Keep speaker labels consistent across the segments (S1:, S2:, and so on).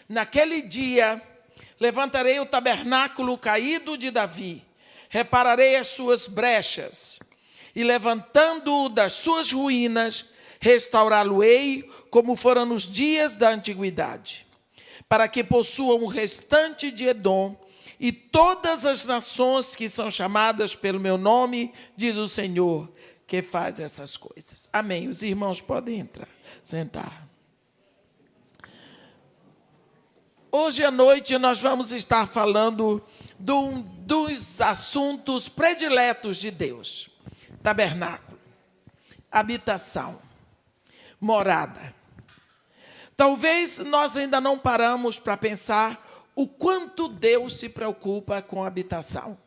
S1: Naquele dia, levantarei o tabernáculo caído de Davi, repararei as suas brechas, e levantando-o das suas ruínas, restaurá-lo-ei como fora nos dias da antiguidade, para que possuam o restante de Edom e todas as nações que são chamadas pelo meu nome, diz o Senhor, que faz essas coisas. Amém. Os irmãos podem entrar, sentar. Hoje à noite nós vamos estar falando de um dos assuntos prediletos de Deus. Tabernáculo, habitação, morada. Talvez nós ainda não paramos para pensar o quanto Deus se preocupa com a habitação.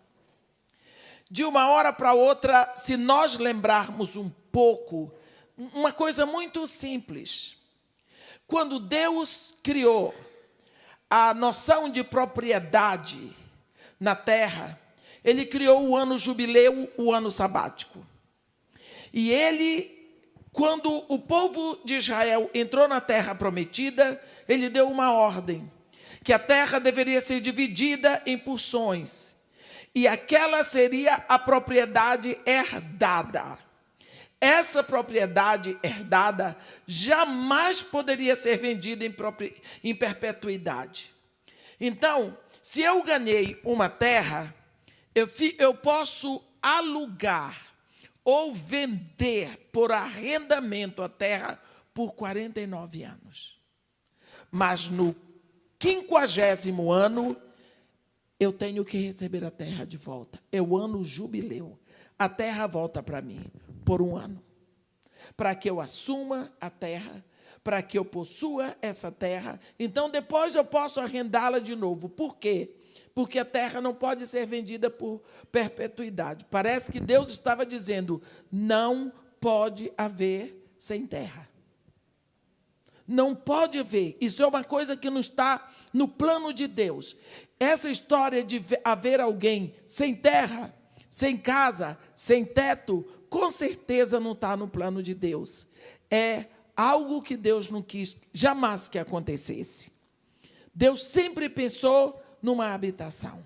S1: De uma hora para outra, se nós lembrarmos um pouco, uma coisa muito simples. Quando Deus criou a noção de propriedade na terra, ele criou o ano jubileu, o ano sabático. E ele, quando o povo de Israel entrou na terra prometida, ele deu uma ordem, que a terra deveria ser dividida em porções, e aquela seria a propriedade herdada. Essa propriedade herdada jamais poderia ser vendida em perpetuidade. Então, se eu ganhei uma terra, eu posso alugar ou vender por arrendamento a terra por 49 anos. Mas no 50º ano, eu tenho que receber a terra de volta. É o ano jubileu. A terra volta para mim por um ano, para que eu assuma a terra, para que eu possua essa terra. Então, depois eu posso arrendá-la de novo. Por quê? Porque a terra não pode ser vendida por perpetuidade. Parece que Deus estava dizendo, não pode haver sem terra. Não pode haver. Isso é uma coisa que não está no plano de Deus. Essa história de haver alguém sem terra, sem casa, sem teto, com certeza não está no plano de Deus. É algo que Deus não quis jamais que acontecesse. Deus sempre pensou numa habitação.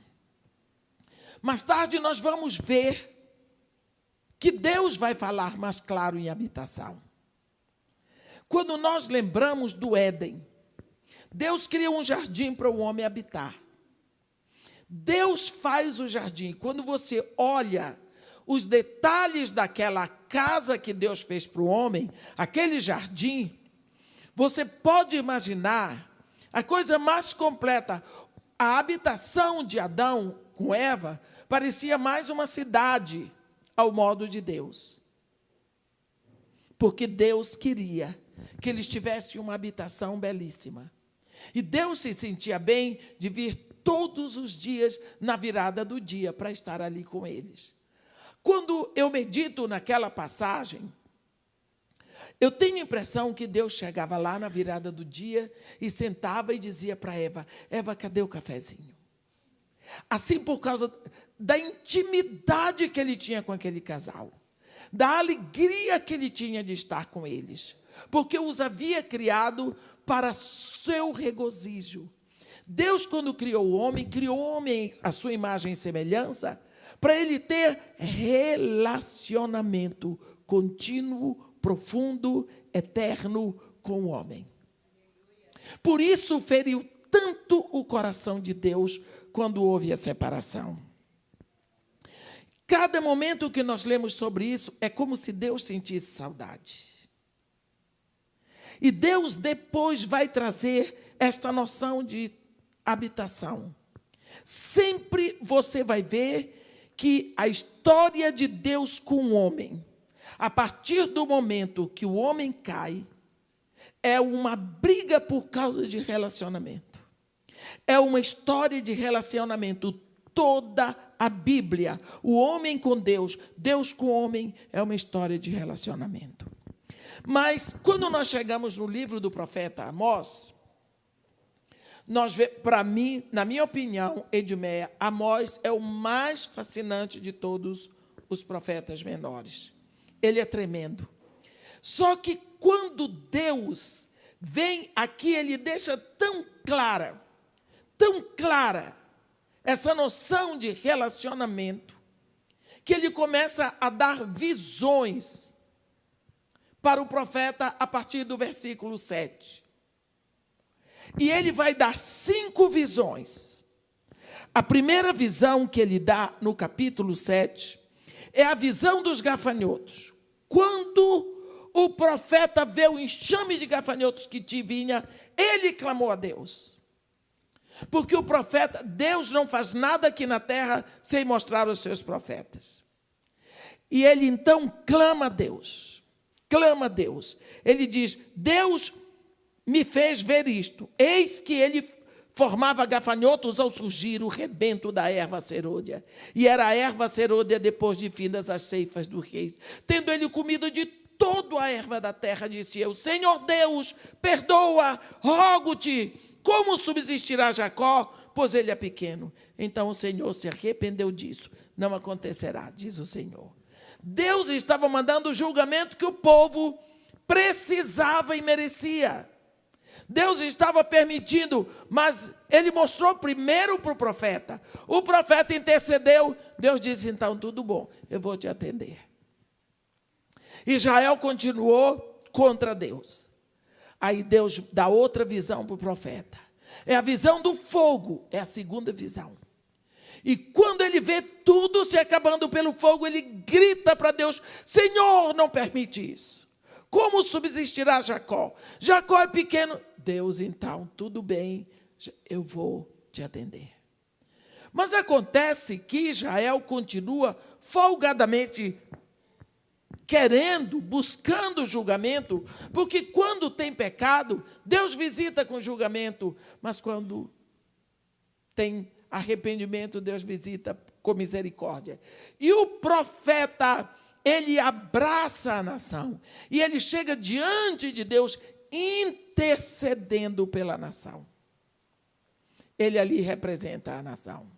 S1: Mais tarde nós vamos ver que Deus vai falar mais claro em habitação. Quando nós lembramos do Éden, Deus cria um jardim para o homem habitar. Deus faz o jardim. Quando você olha os detalhes daquela casa que Deus fez para o homem, aquele jardim, você pode imaginar a coisa mais completa. A habitação de Adão com Eva parecia mais uma cidade ao modo de Deus. Porque Deus queria que eles tivessem uma habitação belíssima. E Deus se sentia bem de vir todos os dias na virada do dia para estar ali com eles. Quando eu medito naquela passagem, eu tenho a impressão que Deus chegava lá na virada do dia e sentava e dizia para Eva, Eva, cadê o cafezinho? Assim, por causa da intimidade que ele tinha com aquele casal, da alegria que ele tinha de estar com eles, porque os havia criado para seu regozijo. Deus, quando criou o homem à sua imagem e semelhança, para ele ter relacionamento contínuo, profundo, eterno com o homem. Por isso feriu tanto o coração de Deus quando houve a separação. Cada momento que nós lemos sobre isso é como se Deus sentisse saudade. E Deus depois vai trazer esta noção de habitação. Sempre você vai ver que a história de Deus com o homem, a partir do momento que o homem cai, é uma briga por causa de relacionamento. É uma história de relacionamento. Toda a Bíblia, o homem com Deus, Deus com o homem, é uma história de relacionamento. Mas, quando nós chegamos no livro do profeta Amós, para mim, na minha opinião, Edmeia, Amós é o mais fascinante de todos os profetas menores. Ele é tremendo. Só que quando Deus vem aqui, ele deixa tão clara essa noção de relacionamento, que ele começa a dar visões para o profeta a partir do versículo 7. E ele vai dar 5 visões. A primeira visão que ele dá no capítulo 7 é a visão dos gafanhotos. Quando o profeta vê o enxame de gafanhotos que te vinha, ele clamou a Deus. Porque o profeta, Deus não faz nada aqui na terra sem mostrar os seus profetas. E ele então clama a Deus. Clama a Deus. Ele diz: Deus me fez ver isto. Eis que ele formava gafanhotos ao surgir o rebento da erva serôdia. E era a erva serôdia depois de findas as ceifas do rei. Tendo ele comido de toda a erva da terra, disse eu: Senhor Deus, perdoa, rogo-te. Como subsistirá Jacó, pois ele é pequeno? Então o Senhor se arrependeu disso. Não acontecerá, diz o Senhor. Deus estava mandando o julgamento que o povo precisava e merecia. Deus estava permitindo, mas ele mostrou primeiro para o profeta. O profeta intercedeu, Deus disse: então tudo bom, eu vou te atender. Israel continuou contra Deus. Aí Deus dá outra visão para o profeta. É a visão do fogo, é a segunda visão. E quando ele vê tudo se acabando pelo fogo, ele grita para Deus: Senhor, não permite isso. Como subsistirá Jacó? Jacó é pequeno. Deus, então, tudo bem, eu vou te atender. Mas acontece que Israel continua folgadamente buscando julgamento, porque quando tem pecado, Deus visita com julgamento, mas quando tem arrependimento, Deus visita com misericórdia. E o profeta, ele abraça a nação, e ele chega diante de Deus, intercedendo pela nação. Ele ali representa a nação.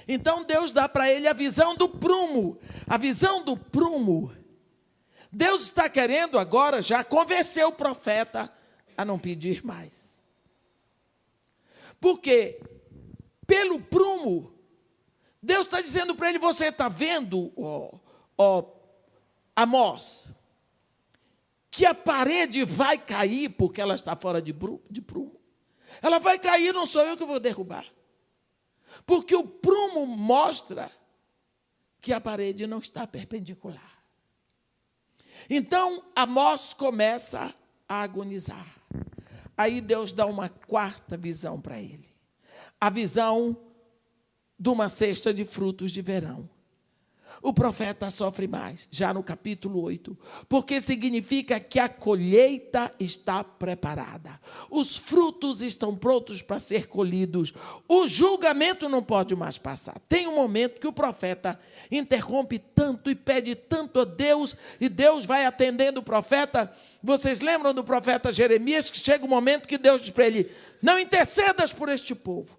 S1: Então Deus dá para ele a visão do prumo. A visão do prumo. Deus está querendo agora já convencer o profeta a não pedir mais. Porque pelo prumo, Deus está dizendo para ele: você está vendo, Amós, que a parede vai cair porque ela está fora de prumo? Ela vai cair, não sou eu que vou derrubar. Porque o prumo mostra que a parede não está perpendicular. Então, Amós começa a agonizar. Aí Deus dá uma quarta visão para ele. A visão de uma cesta de frutos de verão. O profeta sofre mais, já no capítulo 8, porque significa que a colheita está preparada. Os frutos estão prontos para ser colhidos. O julgamento não pode mais passar. Tem um momento que o profeta interrompe tanto e pede tanto a Deus, e Deus vai atendendo o profeta. Vocês lembram do profeta Jeremias, que chega um momento que Deus diz para ele: não intercedas por este povo,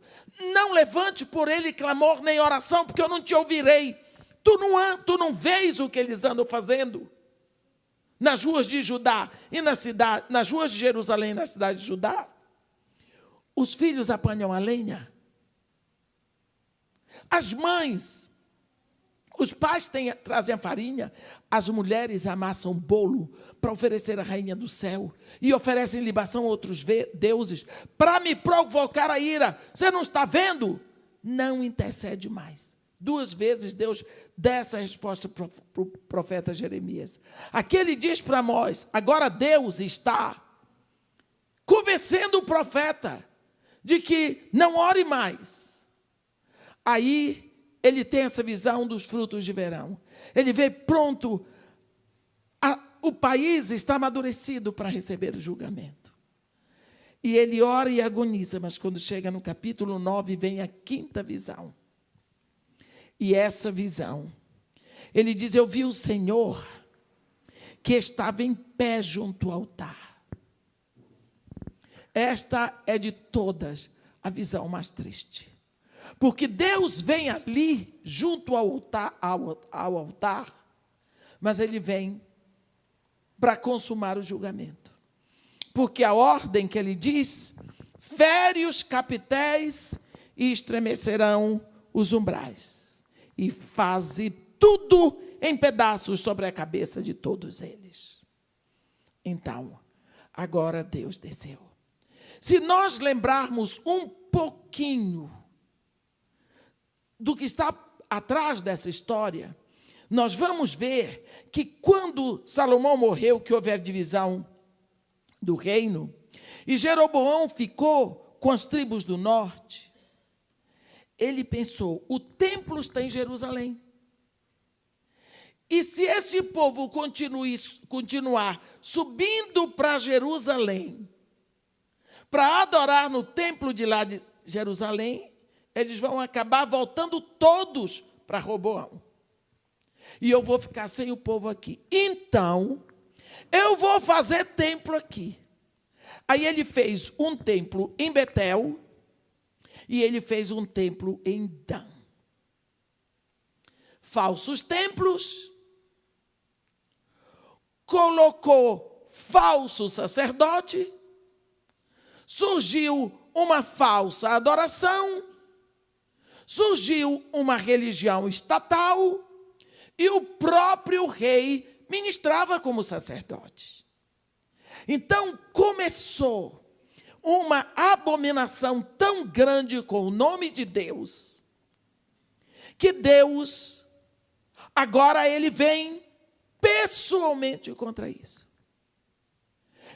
S1: não levante por ele clamor nem oração, porque eu não te ouvirei. Tu não vês o que eles andam fazendo nas ruas de Judá e nas ruas de Jerusalém, na cidade de Judá? Os filhos apanham a lenha. As mães, os pais trazem a farinha, as mulheres amassam bolo para oferecer à rainha do céu e oferecem libação a outros deuses para me provocar a ira. Você não está vendo? Não intercede mais. 2 vezes Deus dá essa resposta para o profeta Jeremias. Aqui ele diz para Amós: agora Deus está convencendo o profeta de que não ore mais. Aí ele tem essa visão dos frutos de verão. Ele vê pronto, o país está amadurecido para receber o julgamento. E ele ora e agoniza, mas quando chega no capítulo 9, vem a 5ª visão. E essa visão, ele diz: eu vi o Senhor que estava em pé junto ao altar. Esta é de todas a visão mais triste. Porque Deus vem ali junto ao altar, mas ele vem para consumar o julgamento. porque a ordem que ele diz, fere os capitéis e estremecerão os umbrais, e faze tudo em pedaços sobre a cabeça de todos eles. Então, agora Deus desceu. Se nós lembrarmos um pouquinho do que está atrás dessa história, nós vamos ver que quando Salomão morreu, que houve a divisão do reino, e Jeroboão ficou com as tribos do norte, ele pensou, o templo está em Jerusalém. E se esse povo continuar subindo para Jerusalém, para adorar no templo de lá de Jerusalém, eles vão acabar voltando todos para Roboão. E eu vou ficar sem o povo aqui. Então, eu vou fazer templo aqui. Aí ele fez um templo em Betel e ele fez um templo em Dan. Falsos templos, colocou falso sacerdote, surgiu uma falsa adoração, surgiu uma religião estatal e o próprio rei ministrava como sacerdote. Então começou uma abominação tão grande com o nome de Deus, que Deus, agora ele vem pessoalmente contra isso.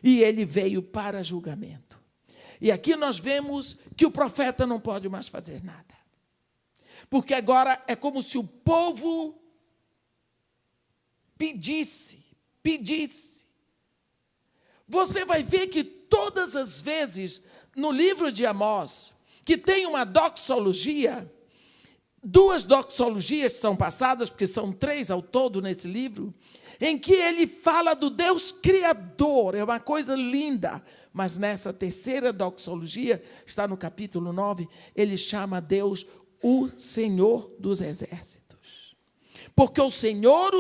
S1: E ele veio para julgamento. E aqui nós vemos que o profeta não pode mais fazer nada. Porque agora é como se o povo pedisse. Você vai ver que todas as vezes no livro de Amós, que tem uma doxologia, 2 doxologias são passadas, porque são 3 ao todo nesse livro, em que ele fala do Deus Criador, é uma coisa linda, mas nessa terceira doxologia, está no capítulo 9, ele chama Deus o Senhor dos Exércitos. Porque o Senhor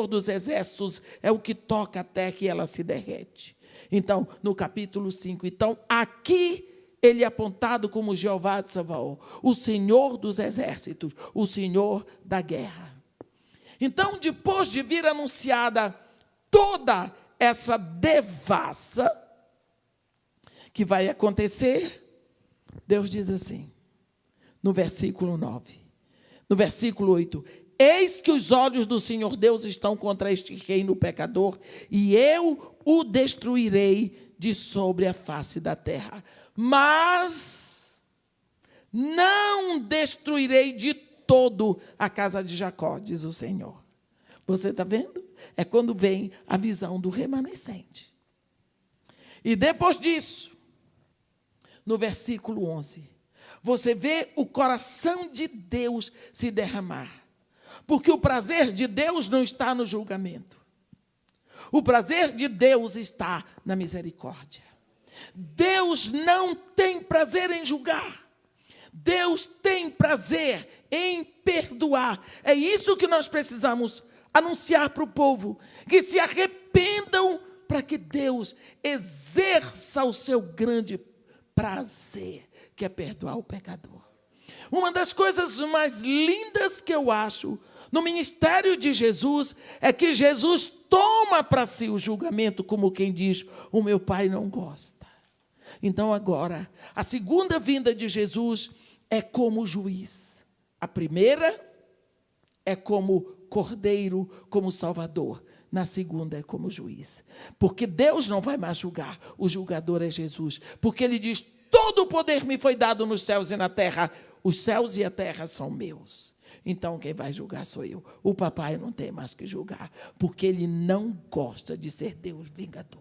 S1: dos Exércitos, é o que toca a terra e ela se derrete. Então, no capítulo 5, então, aqui ele é apontado como Jeová de Sabaoth, o Senhor dos Exércitos, o Senhor da guerra. Então, depois de vir anunciada toda essa devassa que vai acontecer, Deus diz assim, no versículo 9, no versículo 8, eis que os olhos do Senhor Deus estão contra este reino pecador, e eu o destruirei de sobre a face da terra. Mas não destruirei de todo a casa de Jacó, diz o Senhor. Você está vendo? É quando vem a visão do remanescente. E depois disso, no versículo 11, você vê o coração de Deus se derramar. Porque o prazer de Deus não está no julgamento. O prazer de Deus está na misericórdia. Deus não tem prazer em julgar. Deus tem prazer em perdoar. É isso que nós precisamos anunciar para o povo. Que se arrependam para que Deus exerça o seu grande prazer, que é perdoar o pecador. Uma das coisas mais lindas que eu acho no ministério de Jesus é que Jesus toma para si o julgamento, como quem diz, o meu Pai não gosta. Então agora, a segunda vinda de Jesus é como juiz. A primeira é como cordeiro, como salvador. Na segunda é como juiz. Porque Deus não vai mais julgar, o julgador é Jesus. Porque ele diz, todo o poder me foi dado nos céus e na terra, os céus e a terra são meus. Então quem vai julgar sou eu. O papai não tem mais que julgar, porque ele não gosta de ser Deus vingador.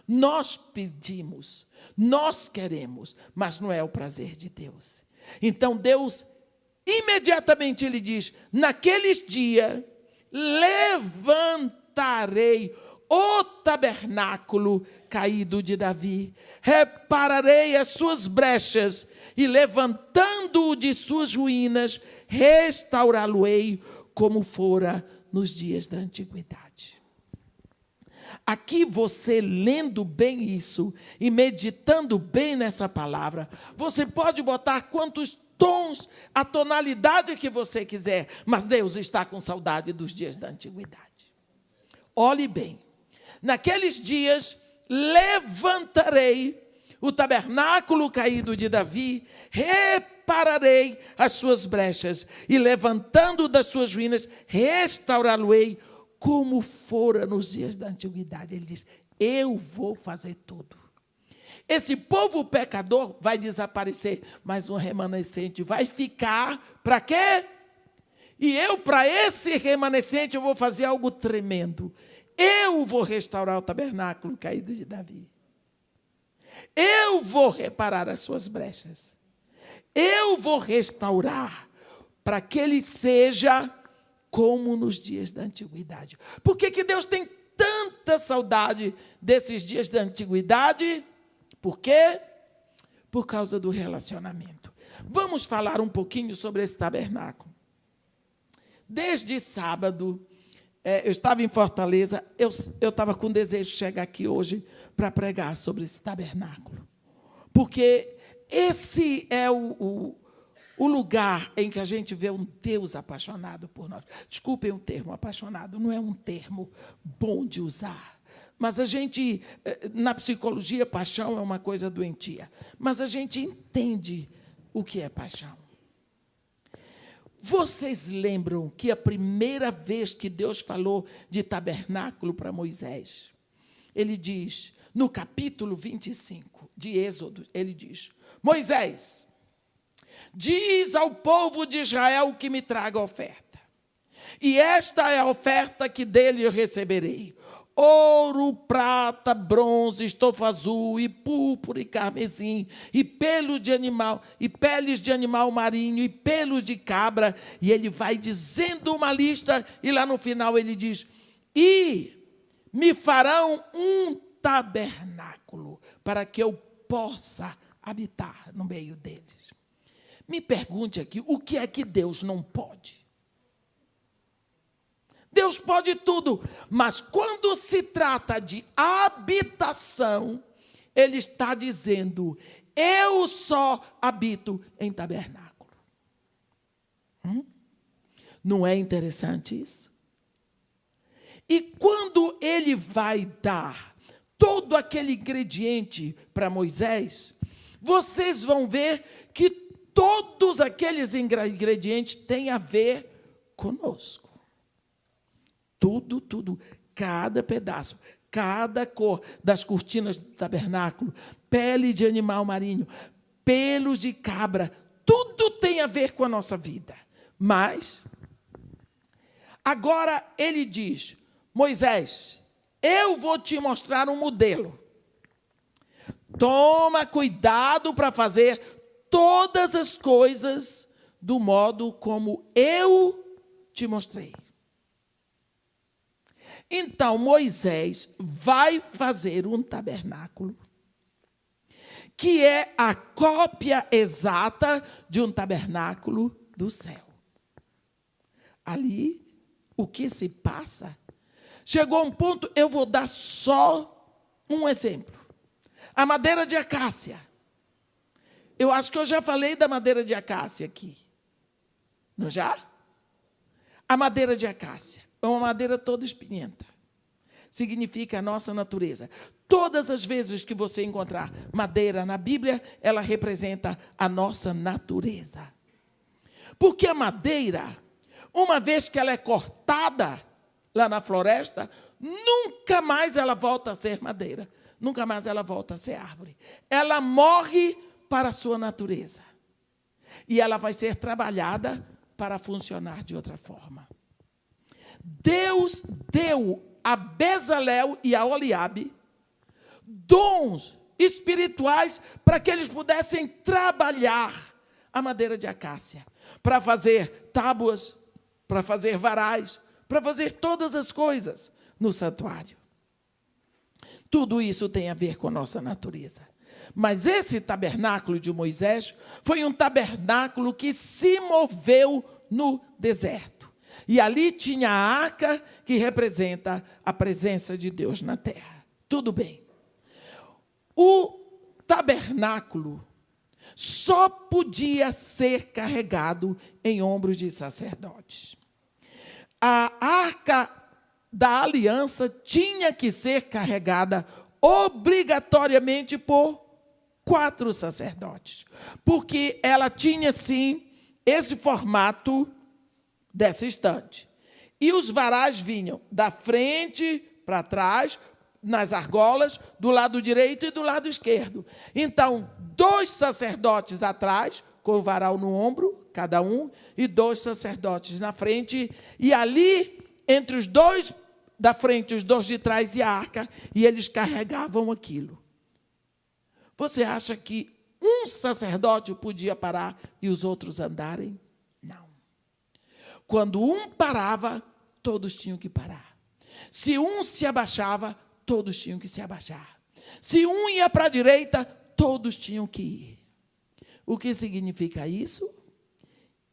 S1: Nós pedimos, nós queremos, mas não é o prazer de Deus. Então Deus, imediatamente ele diz, naqueles dias, levantarei o tabernáculo caído de Davi, repararei as suas brechas, e levantando-o de suas ruínas, restaurá-lo-ei como fora nos dias da antiguidade. Aqui você lendo bem isso e meditando bem nessa palavra, você pode botar quantos tons, a tonalidade que você quiser, mas Deus está com saudade dos dias da antiguidade. Olhe bem, naqueles dias levantarei o tabernáculo caído de Davi, repararei as suas brechas e levantando das suas ruínas, restaurá-lo-ei como fora nos dias da antiguidade. Ele diz, eu vou fazer tudo. Esse povo pecador vai desaparecer, mas um remanescente vai ficar para quê? E eu, para esse remanescente, eu vou fazer algo tremendo. Eu vou restaurar o tabernáculo caído de Davi. Eu vou reparar as suas brechas. Eu vou restaurar para que ele seja como nos dias da antiguidade. Por que Deus tem tanta saudade desses dias da antiguidade? Por quê? Por causa do relacionamento. Vamos falar um pouquinho sobre esse tabernáculo. Desde sábado, eu estava em Fortaleza, eu estava com desejo de chegar aqui hoje para pregar sobre esse tabernáculo. Porque esse é o lugar em que a gente vê um Deus apaixonado por nós. Desculpem o termo apaixonado, não é um termo bom de usar. Mas a gente, na psicologia, paixão é uma coisa doentia. Mas a gente entende o que é paixão. Vocês lembram que a primeira vez que Deus falou de tabernáculo para Moisés, ele diz, no capítulo 25 de Êxodo, ele diz, Moisés, diz ao povo de Israel que me traga oferta. E esta é a oferta que dele eu receberei. Ouro, prata, bronze, estofo azul, e púrpura, e carmesim, e pelos de animal, e peles de animal marinho, e pelos de cabra. E ele vai dizendo uma lista, e lá no final ele diz, e me farão um tabernáculo, para que eu possa habitar no meio deles. Me pergunte aqui, o que é que Deus não pode? Deus pode tudo, mas quando se trata de habitação, ele está dizendo, eu só habito em tabernáculo. Não é interessante isso? E quando ele vai dar todo aquele ingrediente para Moisés, vocês vão ver que todos aqueles ingredientes têm a ver conosco. Tudo, cada pedaço, cada cor das cortinas do tabernáculo, pele de animal marinho, pelos de cabra, tudo tem a ver com a nossa vida. Mas, agora ele diz, Moisés, eu vou te mostrar um modelo. Toma cuidado para fazer todas as coisas do modo como eu te mostrei. Então, Moisés vai fazer um tabernáculo, que é a cópia exata de um tabernáculo do céu. Ali, o que se passa? Chegou um ponto, eu vou dar só um exemplo. A madeira de acácia. Eu acho que eu já falei da madeira de acácia aqui. Não já? A madeira de acácia. É uma madeira toda espinhenta. Significa a nossa natureza. Todas as vezes que você encontrar madeira na Bíblia, ela representa a nossa natureza. Porque a madeira, uma vez que ela é cortada lá na floresta, nunca mais ela volta a ser madeira. Nunca mais ela volta a ser árvore. Ela morre para a sua natureza. E ela vai ser trabalhada para funcionar de outra forma. Deus deu a Bezalel e a Oliabe dons espirituais para que eles pudessem trabalhar a madeira de acácia, para fazer tábuas, para fazer varais, para fazer todas as coisas no santuário. Tudo isso tem a ver com a nossa natureza. Mas esse tabernáculo de Moisés foi um tabernáculo que se moveu no deserto. E ali tinha a arca, que representa a presença de Deus na terra. Tudo bem. O tabernáculo só podia ser carregado em ombros de sacerdotes. A arca da aliança tinha que ser carregada obrigatoriamente por 4 sacerdotes, porque ela tinha, sim, esse formato dessa estante. E os varais vinham da frente para trás, nas argolas, do lado direito e do lado esquerdo. Então, 2 sacerdotes atrás, com o varal no ombro, cada um, e 2 sacerdotes na frente, e ali, entre os 2 da frente, os 2 de trás e a arca, e eles carregavam aquilo. Você acha que um sacerdote podia parar e os outros andarem? Não. Quando um parava, todos tinham que parar. Se um se abaixava, todos tinham que se abaixar. Se um ia para a direita, todos tinham que ir. O que significa isso?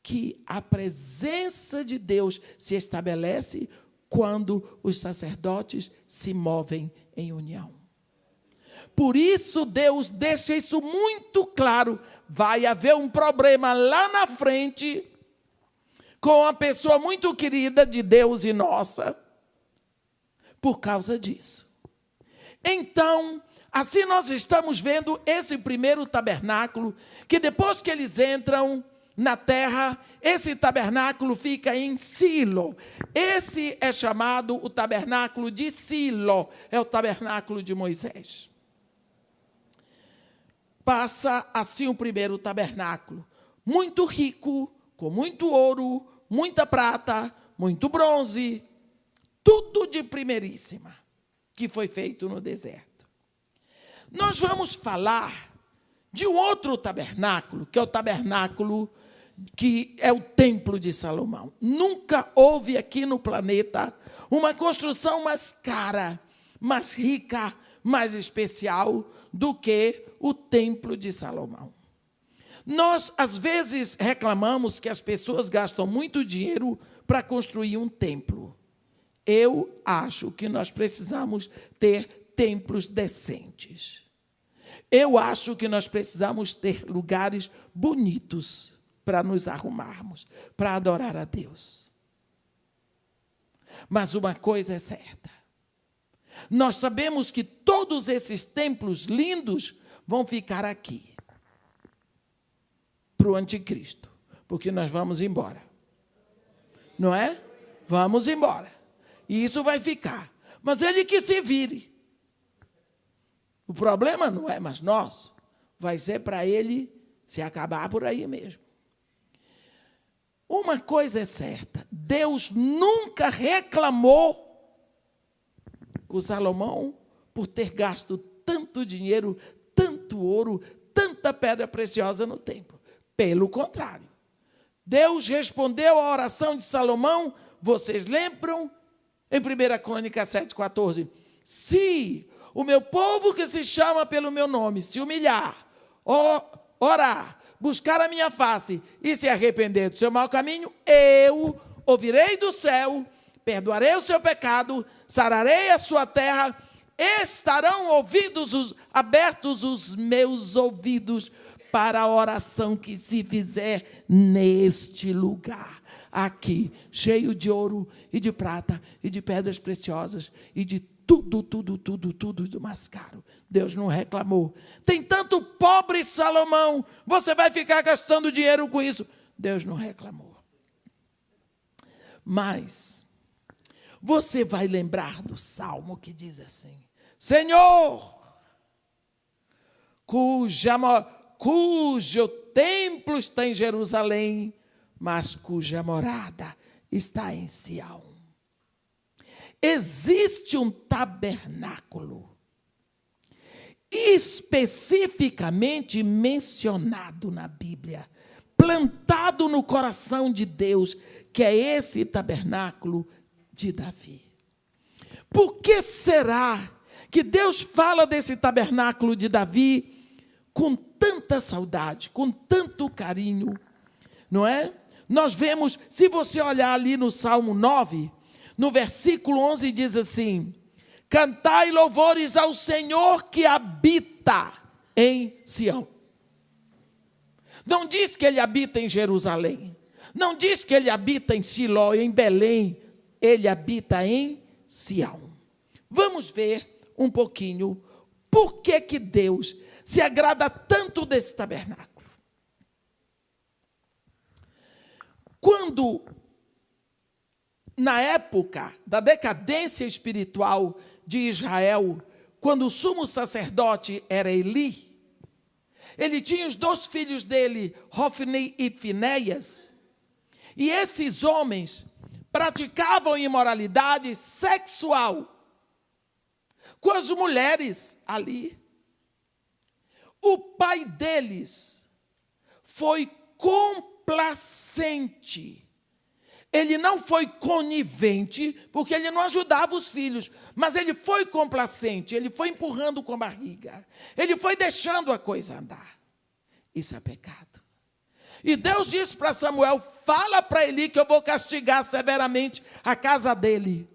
S1: Que a presença de Deus se estabelece quando os sacerdotes se movem em união. Por isso, Deus deixa isso muito claro. Vai haver um problema lá na frente com uma pessoa muito querida de Deus e nossa, por causa disso. Então, assim nós estamos vendo esse primeiro tabernáculo, que depois que eles entram na terra, esse tabernáculo fica em Silo. Esse é chamado o tabernáculo de Silo, é o tabernáculo de Moisés. Passa assim o primeiro tabernáculo, muito rico, com muito ouro, muita prata, muito bronze, tudo de primeiríssima, que foi feito no deserto. Nós vamos falar de um outro tabernáculo, que é o tabernáculo que é o Templo de Salomão. Nunca houve aqui no planeta uma construção mais cara, mais rica, mais especial do que o Templo de Salomão. Nós, às vezes, reclamamos que as pessoas gastam muito dinheiro para construir um templo. Eu acho que nós precisamos ter templos decentes. Eu acho que nós precisamos ter lugares bonitos para nos arrumarmos, para adorar a Deus. Mas uma coisa é certa. Nós sabemos que todos esses templos lindos vão ficar aqui, para o anticristo, porque nós vamos embora. Não é? Vamos embora. E isso vai ficar. Mas ele que se vire. O problema não é mais nosso, vai ser para ele se acabar por aí mesmo. Uma coisa é certa, Deus nunca reclamou com Salomão por ter gasto tanto dinheiro, tanto ouro, tanta pedra preciosa no templo. Pelo contrário, Deus respondeu à oração de Salomão, vocês lembram? Em 1 Crônica 7,14, se o meu povo que se chama pelo meu nome se humilhar, orar, buscar a minha face e se arrepender do seu mau caminho, eu ouvirei do céu, perdoarei o seu pecado, sararei a sua terra, estarão abertos os meus ouvidos para a oração que se fizer neste lugar, aqui, cheio de ouro e de prata e de pedras preciosas e de tudo do mais caro. Deus não reclamou. Tem tanto pobre Salomão, você vai ficar gastando dinheiro com isso. Deus não reclamou. Mas você vai lembrar do Salmo que diz assim, Senhor, cujo templo está em Jerusalém, mas cuja morada está em Sião. Existe um tabernáculo especificamente mencionado na Bíblia, plantado no coração de Deus, que é esse tabernáculo de Davi. Por que será que Deus fala desse tabernáculo de Davi com tanta saudade, com tanto carinho, não é? nós vemos, se você olhar ali no Salmo 9, no versículo 11 diz assim: cantai louvores ao Senhor que habita em Sião. Não diz que ele habita em Jerusalém, não diz que ele habita em Siló, em Belém, ele habita em Sião. Vamos ver um pouquinho por que Deus se agrada tanto desse tabernáculo. Quando, na época da decadência espiritual de Israel, quando o sumo sacerdote era Eli, ele tinha os 2 filhos dele, Hofni e Finéias, e esses homens praticavam imoralidade sexual com as mulheres ali. O pai deles foi complacente. Ele não foi conivente, porque ele não ajudava os filhos, mas ele foi complacente, ele foi empurrando com a barriga, ele foi deixando a coisa andar. Isso é pecado. E Deus disse para Samuel: fala para Eli que eu vou castigar severamente a casa dele,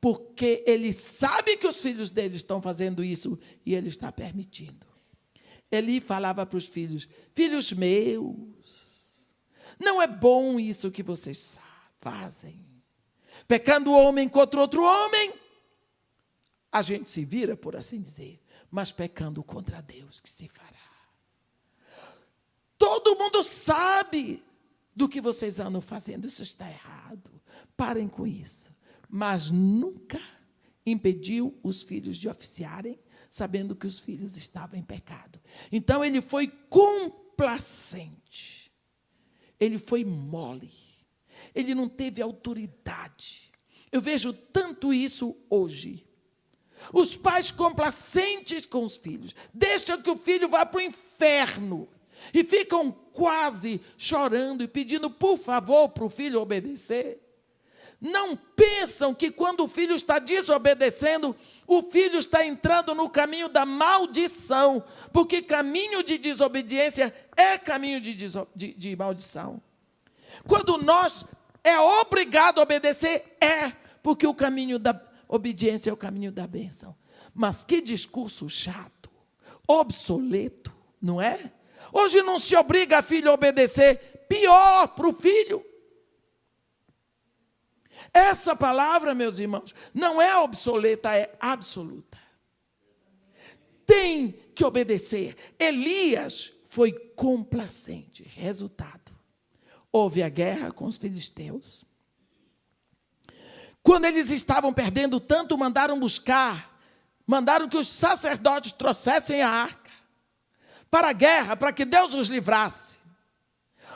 S1: porque ele sabe que os filhos dele estão fazendo isso e ele está permitindo. Eli falava para os filhos: filhos meus, não é bom isso que vocês fazem. Pecando o homem contra outro homem, a gente se vira, por assim dizer, mas pecando contra Deus, que se fará? Todo mundo sabe do que vocês andam fazendo, isso está errado, parem com isso. Mas nunca impediu os filhos de oficiarem, sabendo que os filhos estavam em pecado. Então ele foi complacente, ele foi mole, ele não teve autoridade. Eu vejo tanto isso hoje. Os pais complacentes com os filhos, deixam que o filho vá para o inferno, e ficam quase chorando e pedindo por favor para o filho obedecer. Não pensam que quando o filho está desobedecendo, o filho está entrando no caminho da maldição, porque caminho de desobediência é caminho de maldição. Quando nós é obrigado a obedecer, porque o caminho da obediência é o caminho da bênção. Mas que discurso chato, obsoleto, não é? Hoje não se obriga a filho a obedecer, pior para o filho. Essa palavra, meus irmãos, não é obsoleta, é absoluta. Tem que obedecer. Elias foi complacente. Resultado: houve a guerra com os filisteus. Quando eles estavam perdendo tanto, mandaram que os sacerdotes trouxessem a arca para a guerra, para que Deus os livrasse.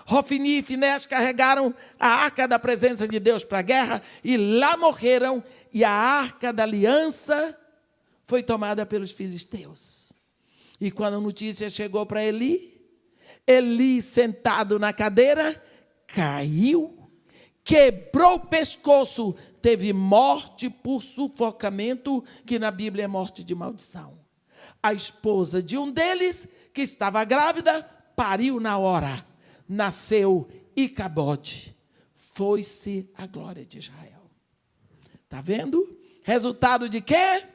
S1: Hofni e Finéias carregaram a arca da presença de Deus para a guerra e lá morreram, e a arca da aliança foi tomada pelos filisteus. E quando a notícia chegou para Eli, sentado na cadeira, caiu, quebrou o pescoço, teve morte por sufocamento, que na Bíblia é morte de maldição. A esposa de um deles, que estava grávida, pariu na hora, nasceu Icabode, foi-se a glória de Israel. Está vendo? Resultado de quê?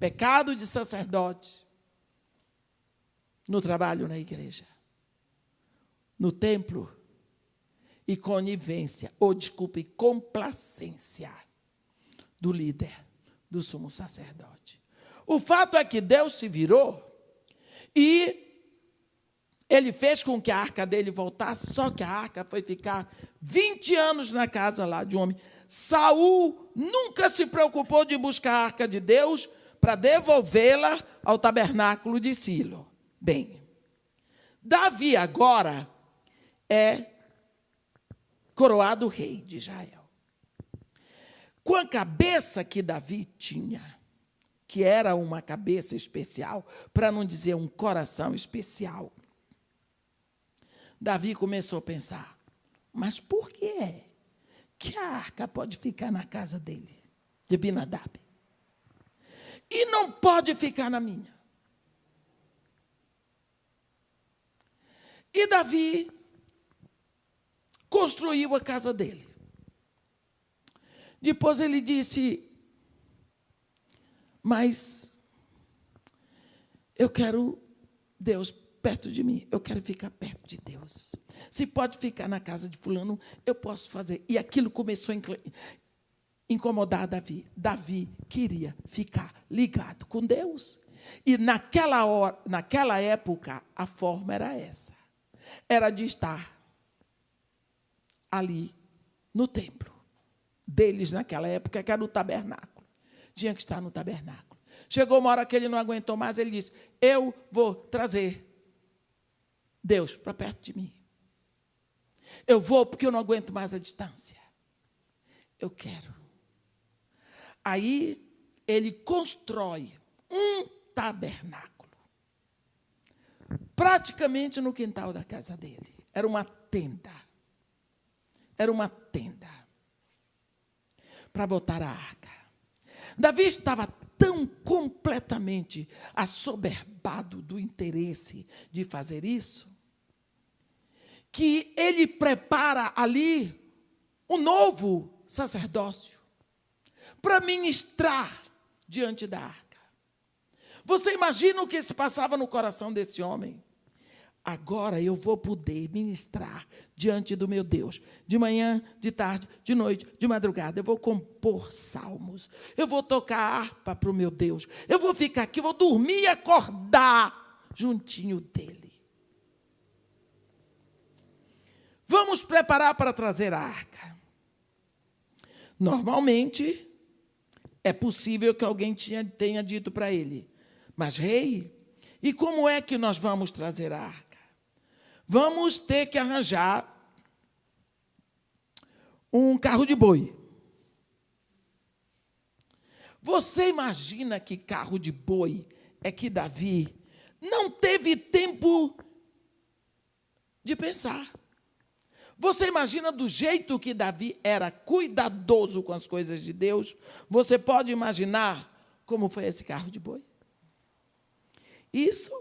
S1: Pecado de sacerdote no trabalho na igreja, no templo, e conivência, complacência do líder, do sumo sacerdote. O fato é que Deus se virou e ele fez com que a arca dele voltasse, só que a arca foi ficar 20 anos na casa lá de um homem. Saul nunca se preocupou de buscar a arca de Deus para devolvê-la ao tabernáculo de Silo. Bem, Davi agora é coroado rei de Israel. Com a cabeça que Davi tinha, que era uma cabeça especial, para não dizer um coração especial, Davi começou a pensar: mas por que a arca pode ficar na casa dele, de Abinadab, e não pode ficar na minha? E Davi construiu a casa dele. Depois ele disse, mas eu quero Deus perto de mim, eu quero ficar perto de Deus. Se pode ficar na casa de fulano, eu posso fazer. E aquilo começou a incomodar Davi. Davi queria ficar ligado com Deus. E naquela época, a forma era essa. Era de estar ali no templo deles naquela época, que era o tabernáculo. Tinha que estar no tabernáculo. Chegou uma hora que ele não aguentou mais, ele disse, eu vou trazer Deus para perto de mim. Eu vou porque eu não aguento mais a distância. Eu quero. Aí ele constrói um tabernáculo, praticamente no quintal da casa dele. Era uma tenda. Era uma tenda para botar a arca. Davi estava tão completamente assoberbado do interesse de fazer isso, que ele prepara ali um novo sacerdócio para ministrar diante da arca. Você imagina o que se passava no coração desse homem? Agora eu vou poder ministrar diante do meu Deus. De manhã, de tarde, de noite, de madrugada. Eu vou compor salmos. Eu vou tocar harpa para o meu Deus. Eu vou ficar aqui, vou dormir e acordar juntinho dele. Vamos preparar para trazer a arca. Normalmente, é possível que alguém tenha dito para ele, mas rei, e como é que nós vamos trazer a arca? Vamos ter que arranjar um carro de boi. Você imagina que carro de boi é que Davi não teve tempo de pensar. Você imagina do jeito que Davi era cuidadoso com as coisas de Deus? Você pode imaginar como foi esse carro de boi? Isso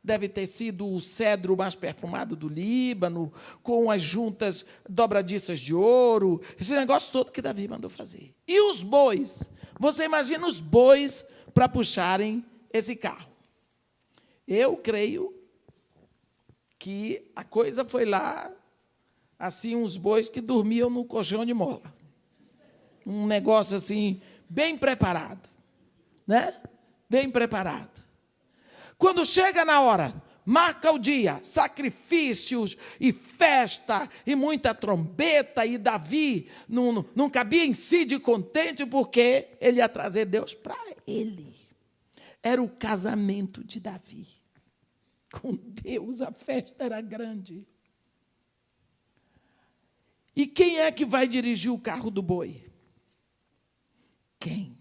S1: deve ter sido o cedro mais perfumado do Líbano, com as juntas dobradiças de ouro, esse negócio todo que Davi mandou fazer. E os bois? Você imagina os bois para puxarem esse carro. Eu creio que a coisa foi lá, assim, uns bois que dormiam no colchão de mola. Um negócio assim, bem preparado, né? Bem preparado. Quando chega na hora, marca o dia, sacrifícios e festa e muita trombeta, e Davi não cabia em si de contente, porque ele ia trazer Deus para ele. Era o casamento de Davi. Com Deus, a festa era grande. E quem é que vai dirigir o carro do boi? Quem?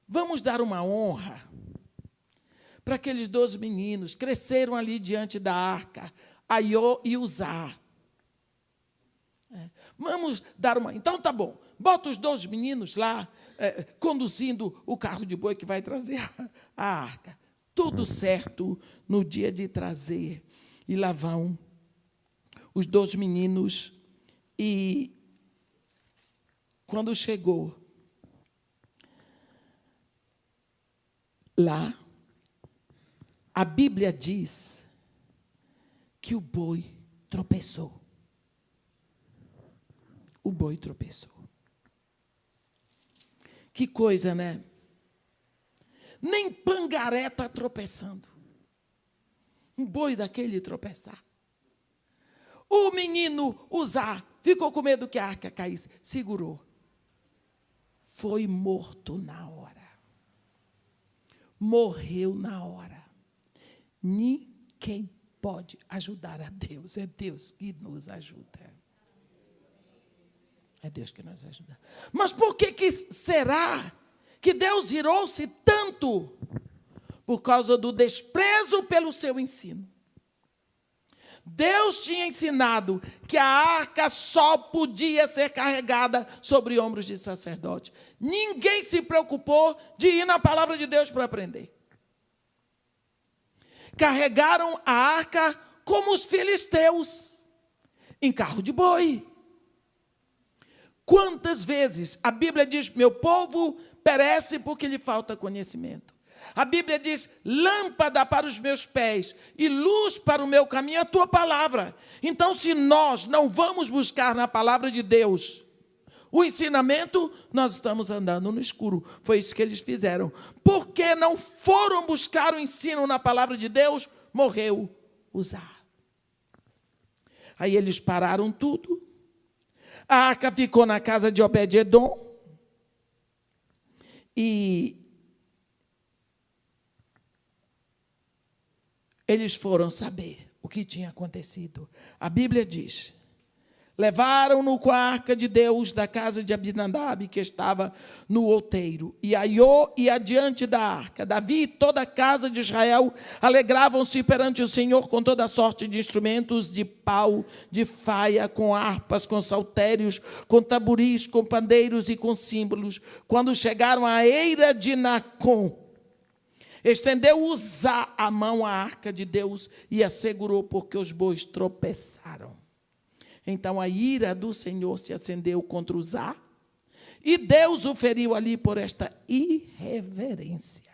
S1: Vamos dar uma honra para aqueles 12 meninos, cresceram ali diante da arca, Aiô e Uzá. Vamos dar uma... Então, tá bom, bota os 12 meninos lá, conduzindo o carro de boi que vai trazer a arca. Tudo certo no dia de trazer. E lá vão os 12 meninos. E quando chegou lá, a Bíblia diz que o boi tropeçou. O boi tropeçou. Que coisa, né? Nem pangaré está tropeçando. Um boi daquele tropeçar. O menino Uzá ficou com medo que a arca caísse. Segurou. Foi morto na hora. Morreu na hora. Ninguém pode ajudar a Deus. É Deus que nos ajuda. É Deus que nos ajuda. Mas por que será que Deus irou-se tanto? Por causa do desprezo pelo seu ensino. Deus tinha ensinado que a arca só podia ser carregada sobre ombros de sacerdote. Ninguém se preocupou de ir na palavra de Deus para aprender. Carregaram a arca como os filisteus, em carro de boi. Quantas vezes a Bíblia diz, meu povo perece porque lhe falta conhecimento. A Bíblia diz, lâmpada para os meus pés e luz para o meu caminho, a tua palavra. Então, se nós não vamos buscar na palavra de Deus o ensinamento, nós estamos andando no escuro. Foi isso que eles fizeram. Porque não foram buscar o ensino na palavra de Deus, morreu Uzá. Aí eles pararam tudo. A arca ficou na casa de Obed-edom. E eles foram saber o que tinha acontecido. A Bíblia diz, levaram-no com a arca de Deus da casa de Abinadab, que estava no outeiro. E Aiô ia adiante da arca. Davi e toda a casa de Israel alegravam-se perante o Senhor com toda sorte de instrumentos de pau, de faia, com harpas, com saltérios, com taburis, com pandeiros e com símbolos. Quando chegaram à eira de Nacon, estendeu Uzá a mão à arca de Deus e a segurou, porque os bois tropeçaram. Então a ira do Senhor se acendeu contra Uzá, e Deus o feriu ali por esta irreverência.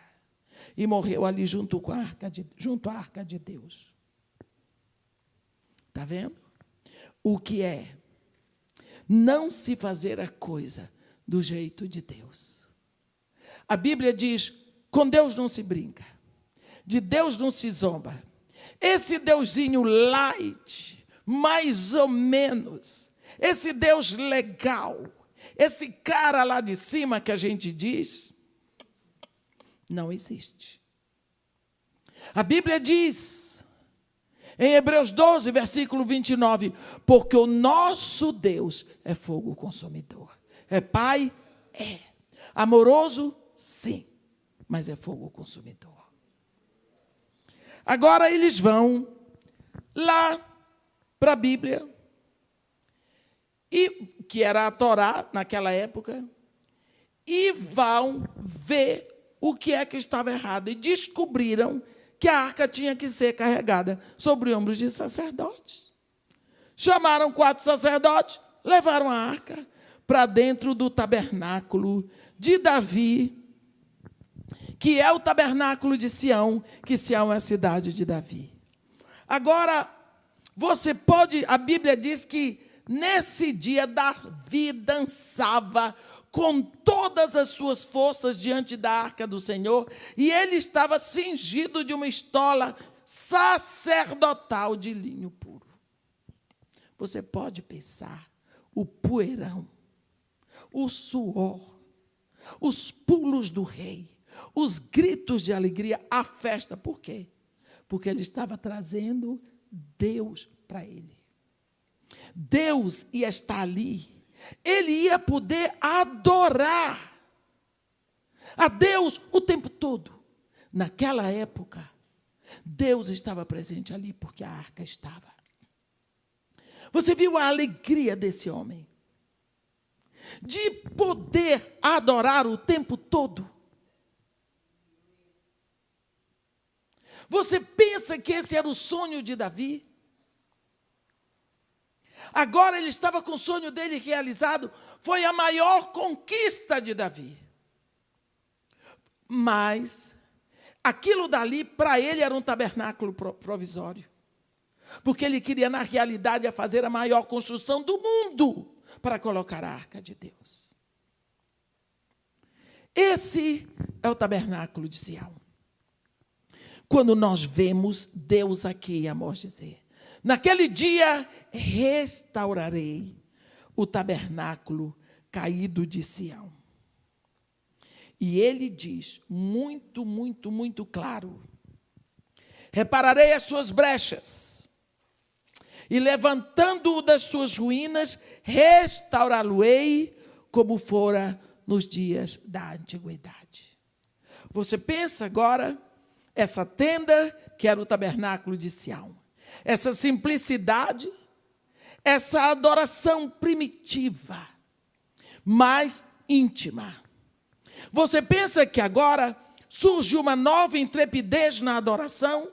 S1: E morreu ali junto à arca de Deus. Está vendo? O que é não se fazer a coisa do jeito de Deus. A Bíblia diz, com Deus não se brinca, de Deus não se zomba. Esse Deusinho light, mais ou menos, esse Deus legal, esse cara lá de cima que a gente diz, não existe. A Bíblia diz, em Hebreus 12, versículo 29, porque o nosso Deus é fogo consumidor. É Pai? É. Amoroso? Sim. Mas é fogo consumidor. Agora eles vão lá para a Bíblia, e, que era a Torá naquela época, e vão ver o que é que estava errado. E descobriram que a arca tinha que ser carregada sobre ombros de sacerdotes. Chamaram 4 sacerdotes, levaram a arca para dentro do tabernáculo de Davi, que é o tabernáculo de Sião, que Sião é a cidade de Davi. Agora, você pode, a Bíblia diz que nesse dia Davi dançava com todas as suas forças diante da arca do Senhor, e ele estava cingido de uma estola sacerdotal de linho puro. Você pode pensar o poeirão, o suor, os pulos do rei, os gritos de alegria, a festa. Por quê? Porque ele estava trazendo Deus para ele. Deus ia estar ali. Ele ia poder adorar a Deus o tempo todo. Naquela época, Deus estava presente ali porque a arca estava. Você viu a alegria desse homem? De poder adorar o tempo todo. Você pensa que esse era o sonho de Davi? Agora ele estava com o sonho dele realizado. Foi a maior conquista de Davi. Mas aquilo dali, para ele, era um tabernáculo provisório. Porque ele queria, na realidade, fazer a maior construção do mundo para colocar a arca de Deus. Esse é o tabernáculo de Sião. Quando nós vemos Deus aqui, amor, dizer, naquele dia restaurarei o tabernáculo caído de Sião. E ele diz, muito, muito, muito claro, repararei as suas brechas, e levantando-o das suas ruínas, restaurá-lo-ei como fora nos dias da antiguidade. Você pensa agora, essa tenda que era o tabernáculo de Sião, essa simplicidade, essa adoração primitiva, mas íntima. Você pensa que agora surge uma nova intrepidez na adoração?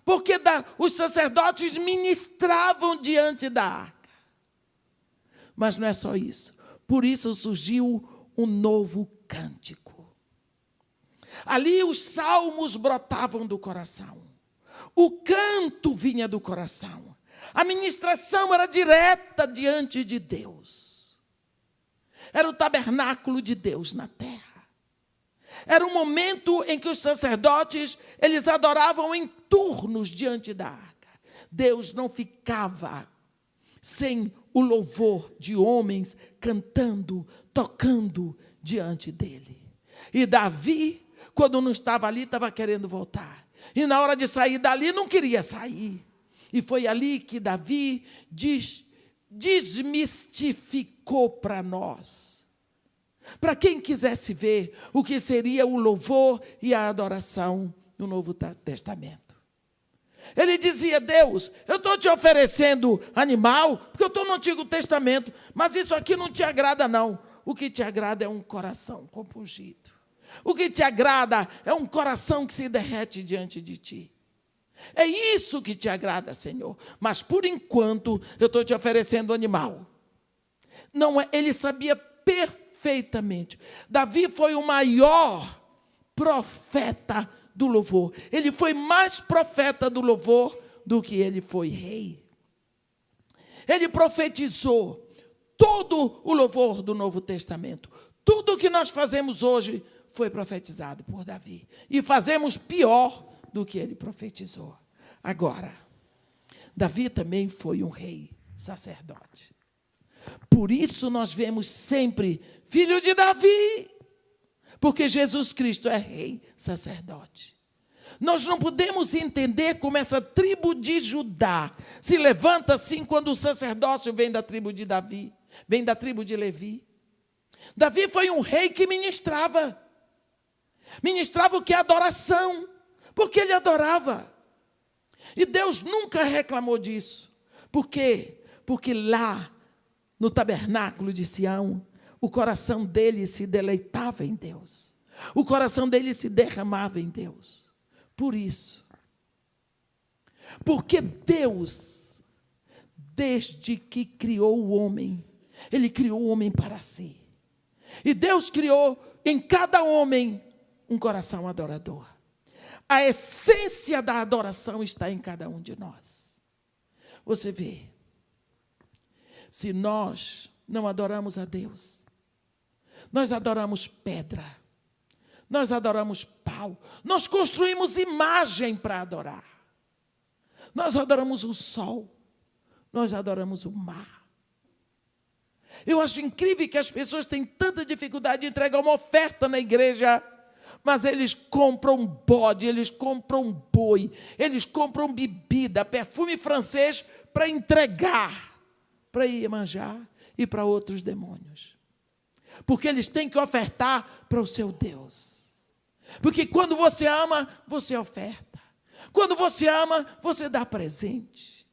S1: porque os sacerdotes ministravam diante da arca. Mas não é só isso. Por isso surgiu um novo cântico. Ali os salmos brotavam do coração. O canto vinha do coração. A ministração era direta diante de Deus. Era o tabernáculo de Deus na terra. Era um momento em que os sacerdotes, eles adoravam em turnos diante da arca. Deus não ficava sem o louvor de homens cantando, tocando diante dele. E Davi, quando não estava ali, estava querendo voltar. E na hora de sair dali, não queria sair. E foi ali que Davi desmistificou para nós. Para quem quisesse ver o que seria o louvor e a adoração no Novo Testamento. Ele dizia: Deus, eu estou te oferecendo animal, porque eu estou no Antigo Testamento, mas isso aqui não te agrada não. O que te agrada é um coração compungido. O que te agrada é um coração que se derrete diante de ti. É isso que te agrada, Senhor. Mas por enquanto eu estou te oferecendo animal. Não é, ele sabia perfeitamente. Davi foi o maior profeta do louvor. Ele foi mais profeta do louvor do que ele foi rei. Ele profetizou todo o louvor do Novo Testamento. Tudo o que nós fazemos hoje foi profetizado por Davi. E fazemos pior do que ele profetizou. Agora, Davi também foi um rei sacerdote. Por isso nós vemos sempre filho de Davi, porque Jesus Cristo é rei sacerdote. Nós não podemos entender como essa tribo de Judá se levanta assim quando o sacerdócio vem da tribo de Davi, vem da tribo de Levi. Davi foi um rei que ministrava o que é adoração, porque ele adorava. E Deus nunca reclamou disso. Por quê? Porque lá, no tabernáculo de Sião, o coração dele se deleitava em Deus. O coração dele se derramava em Deus. Por isso. Porque Deus, desde que criou o homem, ele criou o homem para si. E Deus criou em cada homem um coração adorador. A essência da adoração está em cada um de nós. Você vê, se nós não adoramos a Deus, nós adoramos pedra, nós adoramos pau, nós construímos imagem para adorar. Nós adoramos o sol, nós adoramos o mar. Eu acho incrível que as pessoas têm tanta dificuldade de entregar uma oferta na igreja, mas eles compram bode, eles compram boi, eles compram bebida, perfume francês para entregar para Iemanjá e para outros demônios. Porque eles têm que ofertar para o seu Deus. Porque quando você ama, você oferta. Quando você ama, você dá presente.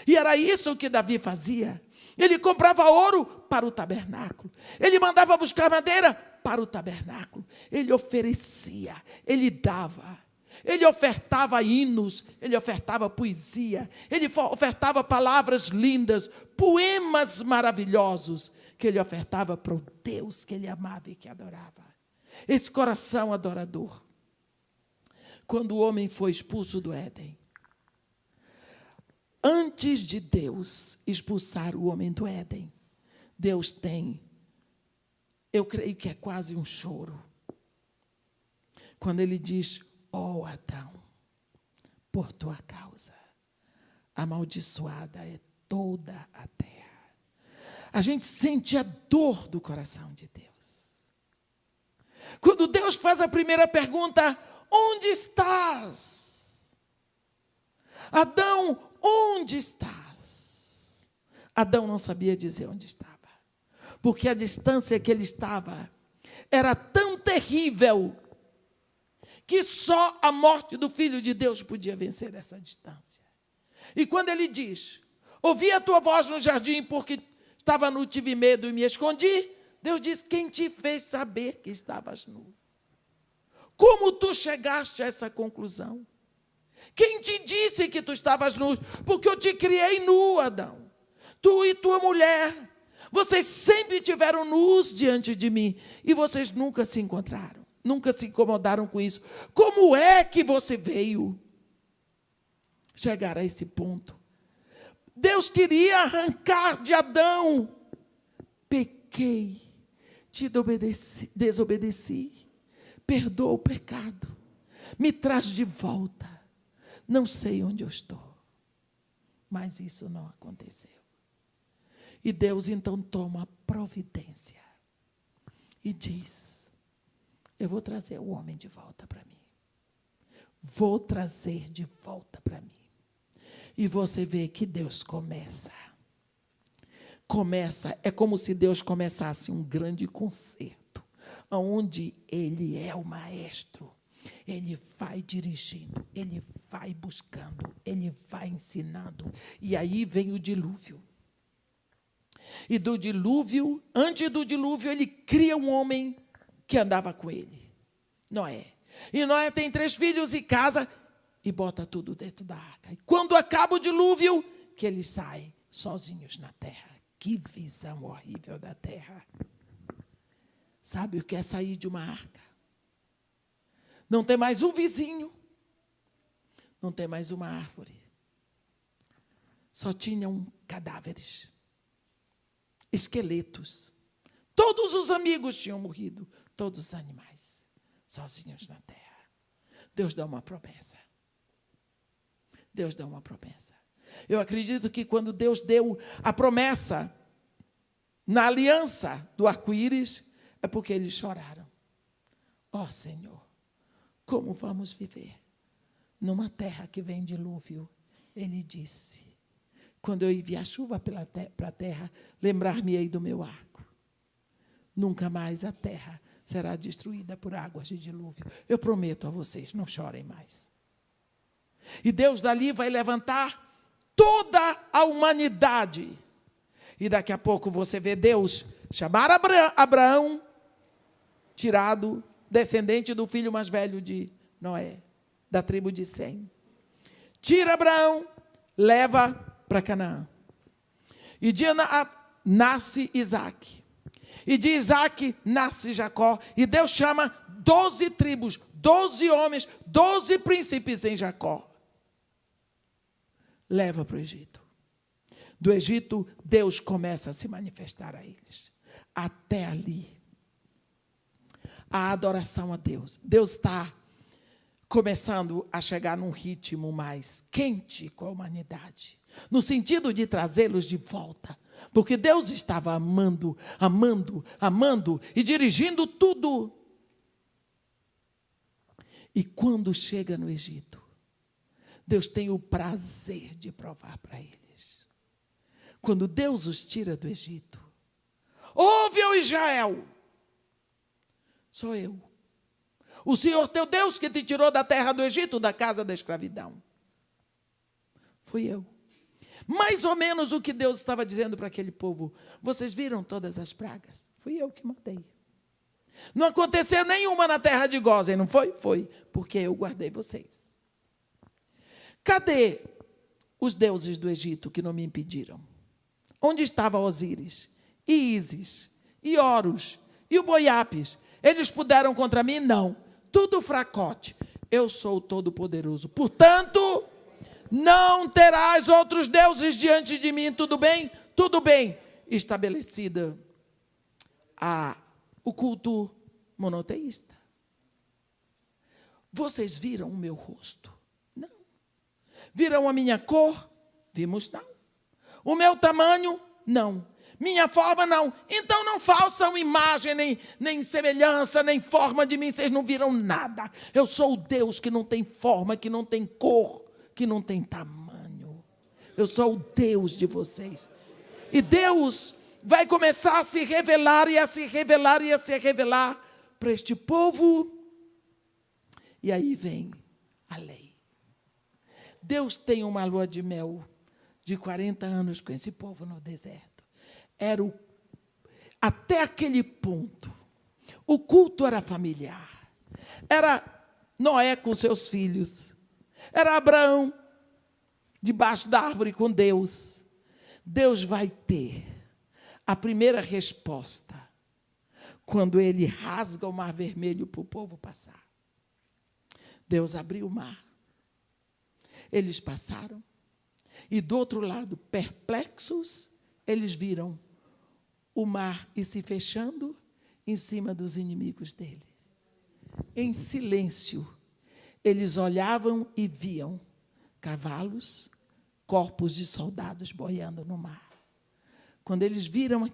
S1: E era isso que Davi fazia. Ele comprava ouro para o tabernáculo. Ele mandava buscar madeira para o tabernáculo. Ele oferecia, ele dava. Ele ofertava hinos, ele ofertava poesia, ele ofertava palavras lindas, poemas maravilhosos, que ele ofertava para o Deus que ele amava e que adorava. Esse coração adorador. Quando o homem foi expulso do Éden, antes de Deus expulsar o homem do Éden, Deus tem, eu creio que é quase um choro, quando ele diz: ó Adão, por tua causa, amaldiçoada é toda a terra. A gente sente a dor do coração de Deus. Quando Deus faz a primeira pergunta: onde estás? Adão, onde estás? Adão não sabia dizer onde estava, porque a distância que ele estava era tão terrível que só a morte do Filho de Deus podia vencer essa distância. E quando ele diz: ouvi a tua voz no jardim porque estava nu, tive medo e me escondi, Deus diz: quem te fez saber que estavas nu? Como tu chegaste a essa conclusão? Quem te disse que tu estavas nu? Porque eu te criei nu, Adão. Tu e tua mulher. Vocês sempre tiveram nus diante de mim. E vocês nunca se encontraram. Nunca se incomodaram com isso. Como é que você veio chegar a esse ponto? Deus queria arrancar de Adão. Pequei, te desobedeci. Perdoa o pecado. Me traz de volta. Não sei onde eu estou. Mas isso não aconteceu. E Deus então toma providência. E diz: eu vou trazer o homem de volta para mim. Vou trazer de volta para mim. E você vê que Deus começa. É como se Deus começasse um grande concerto, onde Ele é o maestro. Ele vai dirigindo, Ele vai buscando, Ele vai ensinando. E aí vem o dilúvio. E do dilúvio, antes do dilúvio, Ele cria um homem que andava com Ele, Noé. E Noé tem 3 filhos e casa e bota tudo dentro da arca. E quando acaba o dilúvio, que eles saem sozinhos na terra. Que visão horrível da terra. Sabe o que é sair de uma arca? Não tem mais um vizinho. Não tem mais uma árvore. Só tinham cadáveres. Esqueletos. Todos os amigos tinham morrido. Todos os animais. Sozinhos na terra. Deus dá uma promessa. Deus dá uma promessa. Eu acredito que quando Deus deu a promessa na aliança do arco-íris, é porque eles choraram. Ó Senhor, como vamos viver numa terra que vem dilúvio? Ele disse: quando eu enviar chuva para a terra, lembrar-me-ei do meu arco. Nunca mais a terra será destruída por águas de dilúvio. Eu prometo a vocês, não chorem mais. E Deus dali vai levantar toda a humanidade. E daqui a pouco você vê Deus chamar Abraão, tirado, descendente do filho mais velho de Noé, da tribo de Sem. Tira Abraão, leva para Canaã. E de nasce Isaac. E de Isaac nasce Jacó. E Deus chama 12 tribos, 12 homens, 12 príncipes em Jacó. Leva para o Egito. Do Egito, Deus começa a se manifestar a eles. Até ali, a adoração a Deus. Deus está começando a chegar num ritmo mais quente com a humanidade, no sentido de trazê-los de volta. Porque Deus estava amando, amando, amando e dirigindo tudo. E quando chega no Egito, Deus tem o prazer de provar para eles. Quando Deus os tira do Egito, ouve, ó Israel, sou eu, o Senhor teu Deus que te tirou da terra do Egito, da casa da escravidão. Fui eu. Mais ou menos o que Deus estava dizendo para aquele povo. Vocês viram todas as pragas? Fui eu que mandei. Não aconteceu nenhuma na terra de Gósen, não foi? Foi, porque eu guardei vocês. Cadê os deuses do Egito que não me impediram? Onde estava Osíris, e Ísis, e Horus, e o Boiapes? Eles puderam contra mim? Não. Tudo fracote. Eu sou o Todo-Poderoso. Portanto, não terás outros deuses diante de mim. Tudo bem? Tudo bem. Estabelecida o culto monoteísta. Vocês viram o meu rosto? Não. Viram a minha cor? Vimos não. O meu tamanho? Não. Minha forma? Não. Então não façam imagem, nem semelhança, nem forma de mim. Vocês não viram nada. Eu sou o Deus que não tem forma, que não tem cor, que não tem tamanho. Eu sou o Deus de vocês. E Deus vai começar a se revelar e a se revelar e a se revelar para este povo. E aí vem a lei. Deus tem uma lua de mel de 40 anos com esse povo no deserto. Até aquele ponto, o culto era familiar. Era Noé com seus filhos. Era Abraão, debaixo da árvore com Deus. Deus vai ter a primeira resposta quando ele rasga o mar vermelho para o povo passar. Deus abriu o mar. Eles passaram. E do outro lado, perplexos, eles viram o mar ir se fechando em cima dos inimigos deles. Em silêncio, eles olhavam e viam cavalos, corpos de soldados boiando no mar. Quando eles viram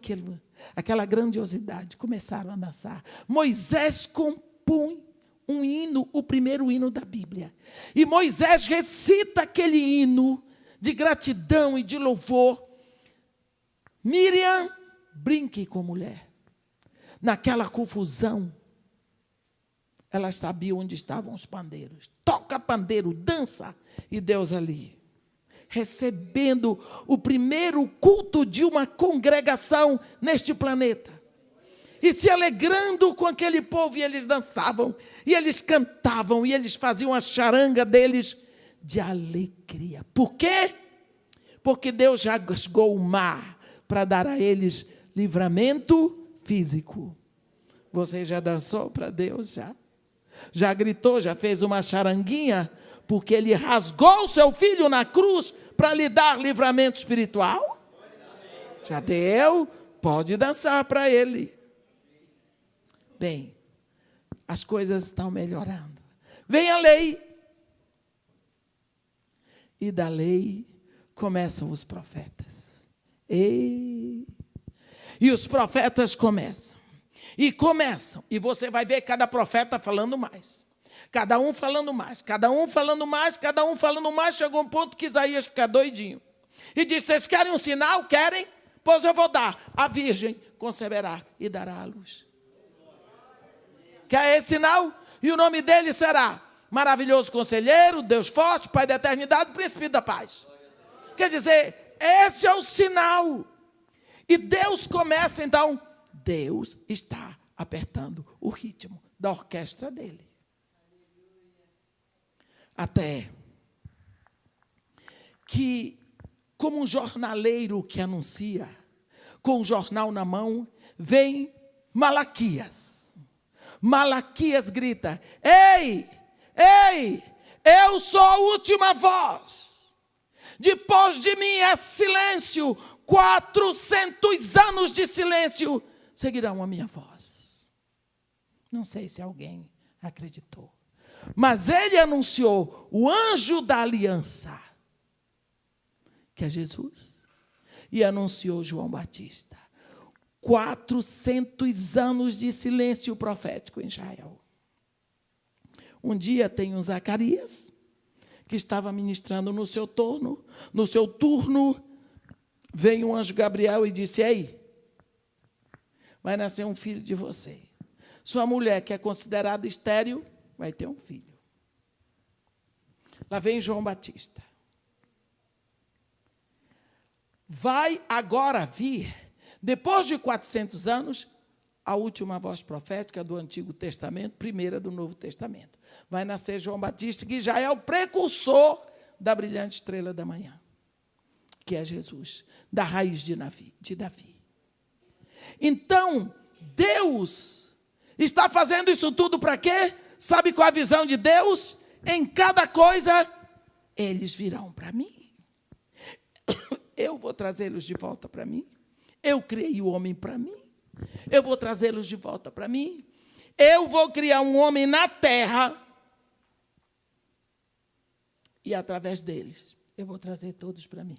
S1: aquela grandiosidade, começaram a dançar. Moisés compõe um hino, o primeiro hino da Bíblia. E Moisés recita aquele hino de gratidão e de louvor. Miriam, brinque com mulher. Naquela confusão, ela sabia onde estavam os pandeiros. Toca pandeiro, dança. E Deus ali, recebendo o primeiro culto de uma congregação neste planeta. E se alegrando com aquele povo, e eles dançavam, e eles cantavam, e eles faziam a charanga deles de alegria. Por quê? Porque Deus já rasgou o mar para dar a eles livramento físico. Você já dançou para Deus? Já gritou, já fez uma charanguinha? Porque Ele rasgou o seu filho na cruz para lhe dar livramento espiritual? Já deu? Pode dançar para Ele. Bem, as coisas estão melhorando. Vem a lei. E da lei começam os profetas. E os profetas começam. E você vai ver cada profeta falando mais. Cada um falando mais, cada um falando mais, cada um falando mais. Chegou um ponto que Isaías fica doidinho. E disse: vocês querem um sinal? Querem? Pois eu vou dar. A virgem conceberá e dará à luz. Quer esse sinal? E o nome dele será Maravilhoso Conselheiro, Deus Forte, Pai da Eternidade, Príncipe da Paz. Quer dizer, esse é o sinal. E Deus começa, então, Deus está apertando o ritmo da orquestra dele. Até que, como um jornaleiro que anuncia, com o jornal na mão, vem Malaquias. Malaquias grita: ei, ei, eu sou a última voz. Depois de mim é silêncio. 400 anos de silêncio seguirão a minha voz. Não sei se alguém acreditou. Mas ele anunciou o anjo da aliança, que é Jesus, e anunciou João Batista. 400 anos de silêncio profético em Israel. Um dia tem um Zacarias, que estava ministrando no seu turno, veio um anjo Gabriel e disse: ei, vai nascer um filho de você. Sua mulher, que é considerada estéril, vai ter um filho. Lá vem João Batista. Vai agora vir, depois de 400 anos, a última voz profética do Antigo Testamento, primeira do Novo Testamento. Vai nascer João Batista, que já é o precursor da brilhante estrela da manhã, que é Jesus, da raiz de Davi. Então, Deus está fazendo isso tudo para quê? Sabe qual é a visão de Deus? Em cada coisa, eles virão para mim. Eu vou trazê-los de volta para mim. Eu criei o homem para mim. Eu vou trazê-los de volta para mim. Eu vou criar um homem na terra. E através deles, eu vou trazer todos para mim.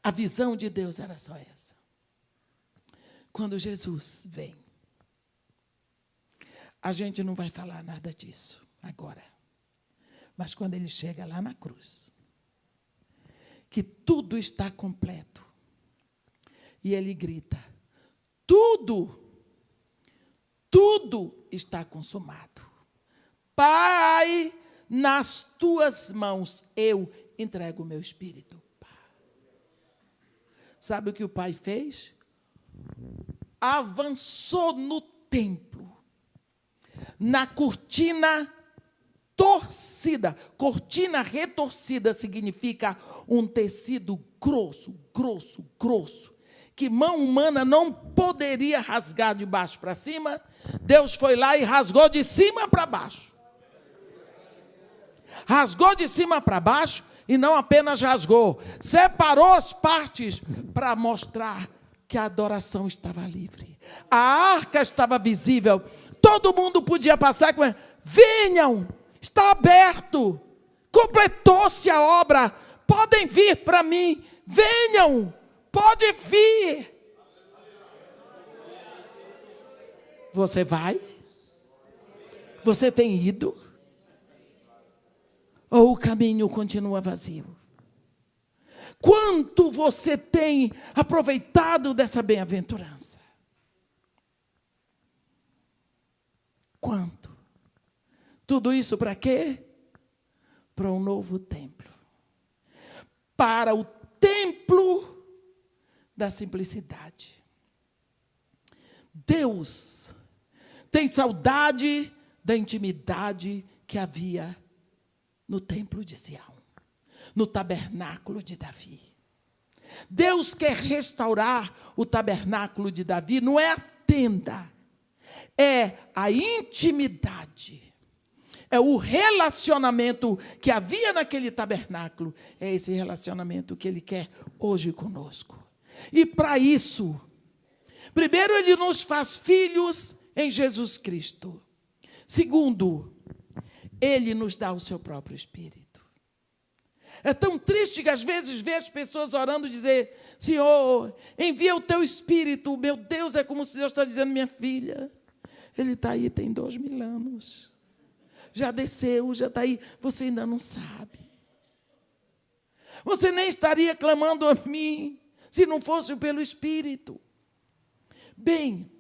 S1: A visão de Deus era só essa. Quando Jesus vem, a gente não vai falar nada disso agora. Mas quando ele chega lá na cruz, que tudo está completo, e ele grita: tudo está consumado. Pai, nas tuas mãos eu entrego o meu espírito. Sabe o que o Pai fez? Avançou no templo, na cortina torcida. Cortina retorcida significa um tecido grosso, grosso, grosso, que mão humana não poderia rasgar de baixo para cima. Deus foi lá e rasgou de cima para baixo. Rasgou de cima para baixo, e não apenas rasgou, separou as partes para mostrar que a adoração estava livre. A arca estava visível, todo mundo podia passar com ela. Venham, está aberto, completou-se a obra, podem vir para mim, venham, pode vir. Você vai? Você tem ido? Ou o caminho continua vazio? Quanto você tem aproveitado dessa bem-aventurança? Quanto? Tudo isso para quê? Para um novo templo. Para o templo da simplicidade. Deus tem saudade da intimidade que havia no templo de Sião, no tabernáculo de Davi. Deus quer restaurar o tabernáculo de Davi, não é a tenda, é a intimidade, é o relacionamento que havia naquele tabernáculo, é esse relacionamento que Ele quer hoje conosco. E para isso, primeiro, Ele nos faz filhos em Jesus Cristo. Segundo, Ele nos dá o seu próprio Espírito. É tão triste que às vezes vê as pessoas orando e dizer: Senhor, envia o teu Espírito. Meu Deus, é como se Deus está dizendo: minha filha, Ele está aí tem 2000 anos. Já desceu, já está aí. Você ainda não sabe. Você nem estaria clamando a mim se não fosse pelo Espírito. Bem,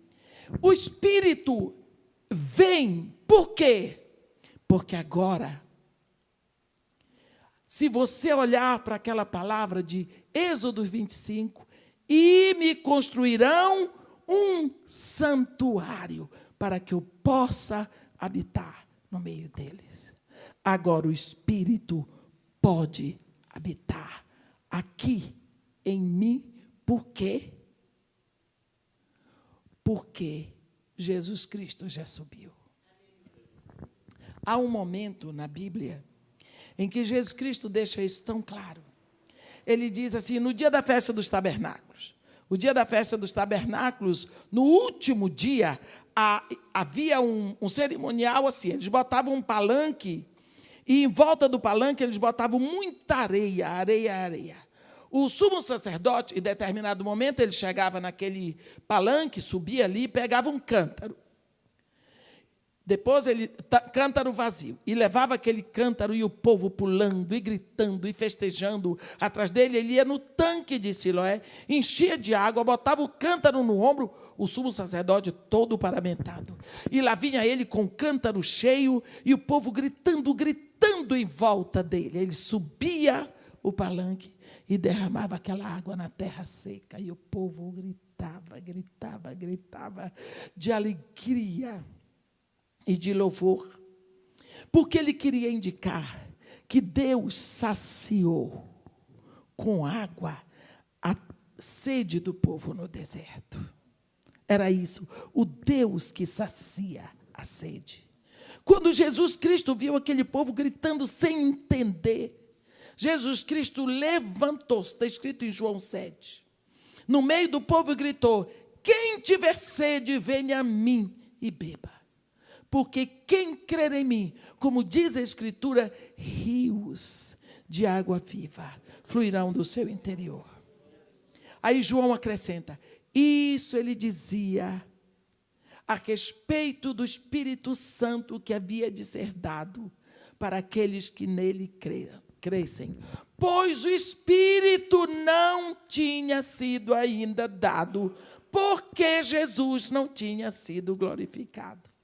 S1: o Espírito vem, por quê? Porque agora, se você olhar para aquela palavra de Êxodo 25, e me construirão um santuário para que eu possa habitar no meio deles. Agora o Espírito pode habitar aqui em mim, por quê? Porque Jesus Cristo já subiu. Há um momento na Bíblia em que Jesus Cristo deixa isso tão claro. Ele diz assim, no dia da festa dos tabernáculos. O dia da festa dos tabernáculos, no último dia, havia um cerimonial assim. Eles botavam um palanque e em volta do palanque eles botavam muita areia, areia. O sumo sacerdote, em determinado momento, ele chegava naquele palanque, subia ali, pegava um cântaro. Depois, cântaro vazio, e levava aquele cântaro, e o povo pulando, e gritando, e festejando atrás dele. Ele ia no tanque de Siloé, enchia de água, botava o cântaro no ombro, o sumo sacerdote todo paramentado. E lá vinha ele com o cântaro cheio, e o povo gritando, gritando em volta dele. Ele subia o palanque e derramava aquela água na terra seca, e o povo gritava de alegria e de louvor, porque ele queria indicar que Deus saciou com água a sede do povo no deserto. Era isso, o Deus que sacia a sede. Quando Jesus Cristo viu aquele povo gritando sem entender, Jesus Cristo levantou-se, está escrito em João 7, no meio do povo e gritou: quem tiver sede, venha a mim e beba. Porque quem crer em mim, como diz a Escritura, rios de água viva fluirão do seu interior. Aí João acrescenta, isso ele dizia a respeito do Espírito Santo que havia de ser dado para aqueles que nele crescem. Pois o Espírito não tinha sido ainda dado, porque Jesus não tinha sido glorificado.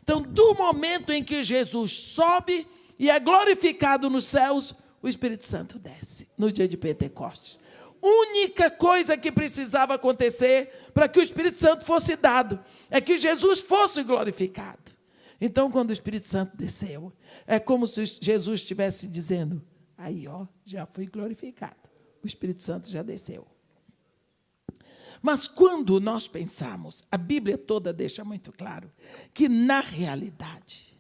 S1: Então, do momento em que Jesus sobe e é glorificado nos céus, o Espírito Santo desce, no dia de Pentecostes. Única coisa que precisava acontecer para que o Espírito Santo fosse dado, é que Jesus fosse glorificado. Então, quando o Espírito Santo desceu, é como se Jesus estivesse dizendo, aí, ó, já fui glorificado. O Espírito Santo já desceu. Mas quando nós pensamos, a Bíblia toda deixa muito claro, que, na realidade,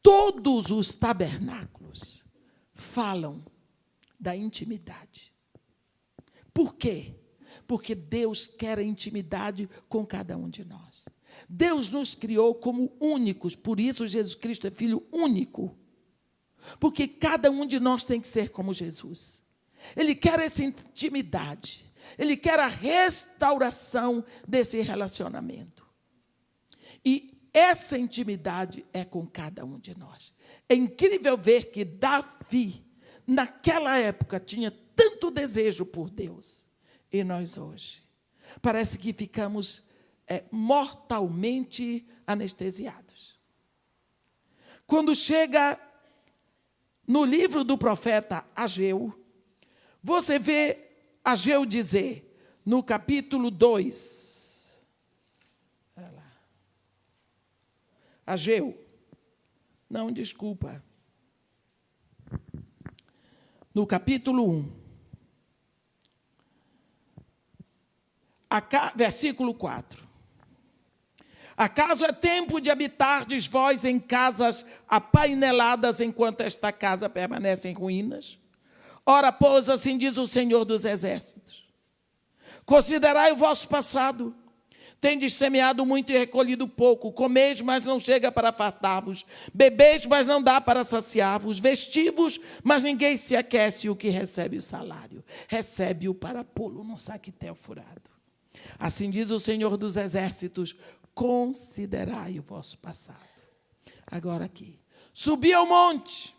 S1: todos os tabernáculos falam da intimidade. Por quê? Porque Deus quer a intimidade com cada um de nós. Deus nos criou como únicos, por isso Jesus Cristo é Filho único. Porque cada um de nós tem que ser como Jesus. Ele quer essa intimidade. Ele quer a restauração desse relacionamento. E essa intimidade é com cada um de nós. É incrível ver que Davi, naquela época, tinha tanto desejo por Deus. E nós hoje, parece que ficamos mortalmente anestesiados. Quando chega no livro do profeta Ageu, você vê Ageu dizer, no capítulo 2, olha lá, Ageu, não, desculpa, no capítulo 1, versículo 4. Acaso é tempo de habitardes vós em casas apaineladas, enquanto esta casa permanece em ruínas? Ora, pois, assim diz o Senhor dos Exércitos. Considerai o vosso passado. Tendes semeado muito e recolhido pouco. Comeis, mas não chega para fartar-vos. Bebeis, mas não dá para saciar-vos. Vestivos, mas ninguém se aquece. E o que recebe o salário, recebe-o para pô-lo num saquetel furado. Assim diz o Senhor dos Exércitos, considerai o vosso passado. Agora aqui, subi ao monte,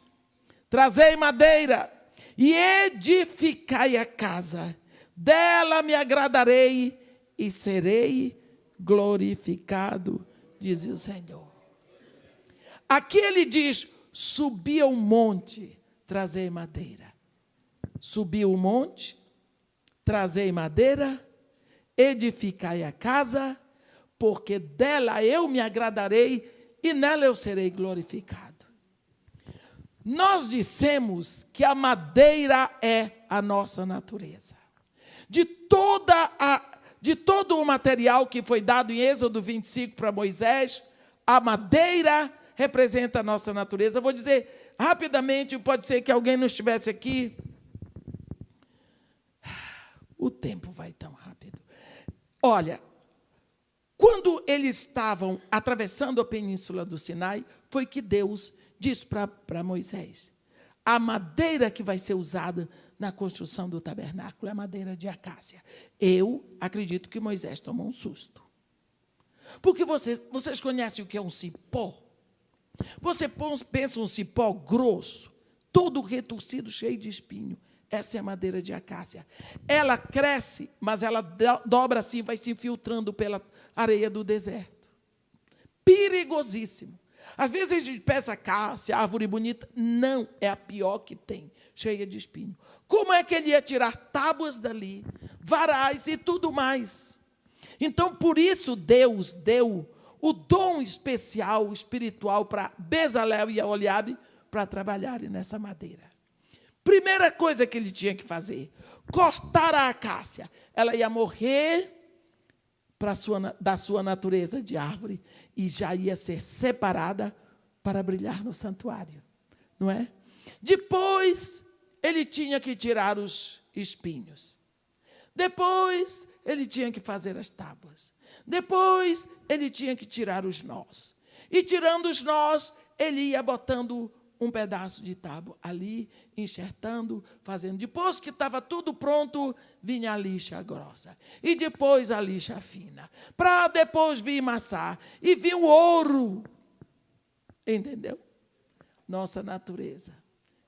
S1: trazei madeira e edificai a casa. Dela me agradarei e serei glorificado, diz o Senhor. Aqui ele diz, subi ao monte, trazei madeira. Subi o monte, trazei madeira, edificai a casa, porque dela eu me agradarei e nela eu serei glorificado. Nós dissemos que a madeira é a nossa natureza. De todo o material que foi dado em Êxodo 25 para Moisés, a madeira representa a nossa natureza. Vou dizer rapidamente, pode ser que alguém não estivesse aqui. O tempo vai tão rápido. Olha, quando eles estavam atravessando a península do Sinai, foi que Deus disse para Moisés, a madeira que vai ser usada na construção do tabernáculo é a madeira de acácia. Eu acredito que Moisés tomou um susto. Porque vocês conhecem o que é um cipó? Você pensa um cipó grosso, todo retorcido, cheio de espinho. Essa é a madeira de acácia. Ela cresce, mas ela dobra assim, vai se infiltrando pela areia do deserto. Perigosíssimo. Às vezes a gente pensa acácia, árvore bonita. Não, é a pior que tem, cheia de espinho. Como é que ele ia tirar tábuas dali, varais e tudo mais? Então, por isso, Deus deu o dom especial, espiritual, para Bezalel e Aholiabe, para trabalharem nessa madeira. Primeira coisa que ele tinha que fazer, cortar a acácia. Ela ia morrer da sua natureza de árvore e já ia ser separada para brilhar no santuário, não é? Depois, ele tinha que tirar os espinhos. Depois, ele tinha que fazer as tábuas. Depois, ele tinha que tirar os nós. E tirando os nós, ele ia botando um pedaço de tábua ali, enxertando, fazendo. Depois que estava tudo pronto, vinha a lixa grossa. E depois a lixa fina. Para depois vir maçã. E vinha o ouro. Entendeu? Nossa natureza,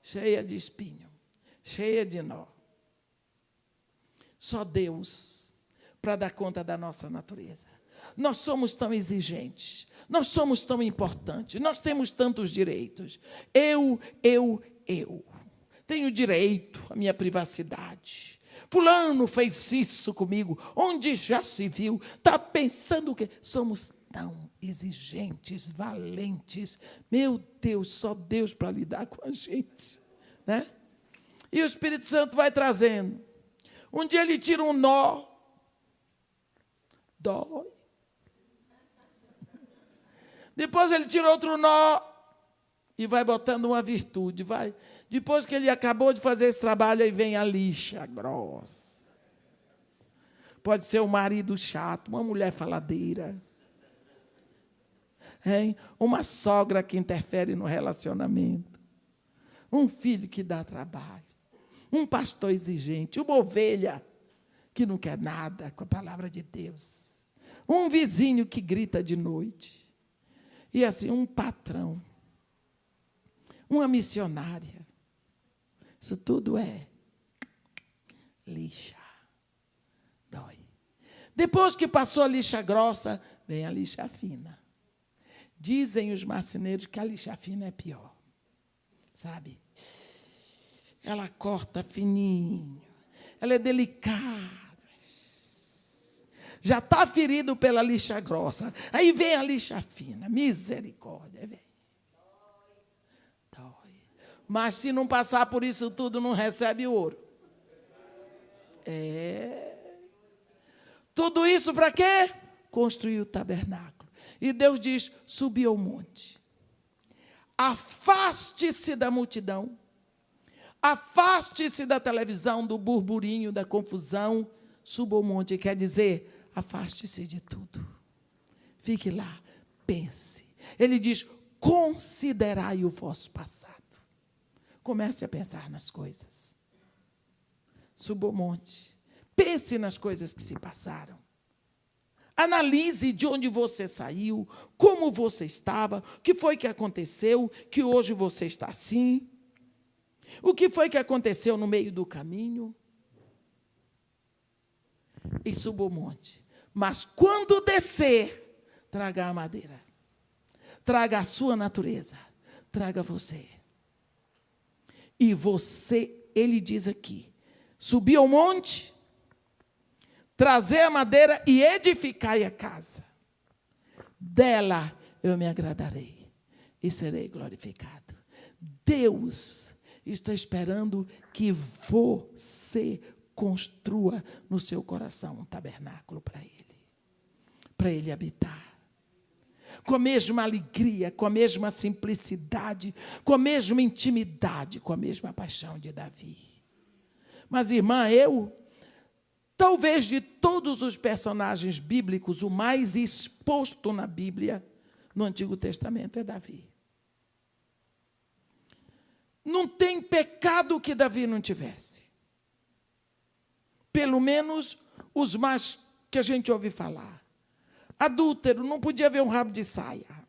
S1: cheia de espinho, cheia de nó. Só Deus para dar conta da nossa natureza. Nós somos tão exigentes, nós somos tão importantes, nós temos tantos direitos. Eu tenho direito à minha privacidade. fulano fez isso comigo, onde já se viu, está pensando que somos tão exigentes, valentes, meu Deus, só Deus para lidar com a gente, né? E o Espírito Santo vai trazendo. Um dia ele tira um nó, dói. Depois ele tira outro nó e vai botando uma virtude, vai. Depois que ele acabou de fazer esse trabalho, aí vem a lixa grossa. Pode ser um marido chato, uma mulher faladeira, hein? Uma sogra que interfere no relacionamento, um filho que dá trabalho, um pastor exigente, uma ovelha que não quer nada com a palavra de Deus, um vizinho que grita de noite, e assim, um patrão, uma missionária. Isso tudo é lixa, dói. Depois que passou a lixa grossa, vem a lixa fina. Dizem os marceneiros que a lixa fina é pior, sabe? Ela corta fininho, ela é delicada. Já está ferido pela lixa grossa. Aí vem a lixa fina, misericórdia. Vem. Dói. Mas se não passar por isso tudo, não recebe ouro. Tudo isso para quê? Construir o tabernáculo. E Deus diz, subi ao monte. Afaste-se da multidão. Afaste-se da televisão, do burburinho, da confusão. Suba ao monte, quer dizer, afaste-se de tudo. Fique lá, pense. Ele diz, considerai o vosso passado. Comece a pensar nas coisas. Suba ao monte. Pense nas coisas que se passaram. Analise de onde você saiu, como você estava, o que foi que aconteceu, que hoje você está assim. O que foi que aconteceu no meio do caminho? E suba o monte. Mas quando descer, traga a madeira. Traga a sua natureza. Traga você. E você, ele diz aqui, subir ao monte, trazer a madeira e edificai a casa. Dela eu me agradarei e serei glorificado. Deus está esperando que você construa no seu coração um tabernáculo para ele habitar. Com a mesma alegria, com a mesma simplicidade, com a mesma intimidade, com a mesma paixão de Davi. Mas, irmã, talvez de todos os personagens bíblicos, o mais exposto na Bíblia, no Antigo Testamento, é Davi. Não tem pecado que Davi não tivesse. Pelo menos os mais que a gente ouve falar. Adúltero, não podia ver um rabo de saia.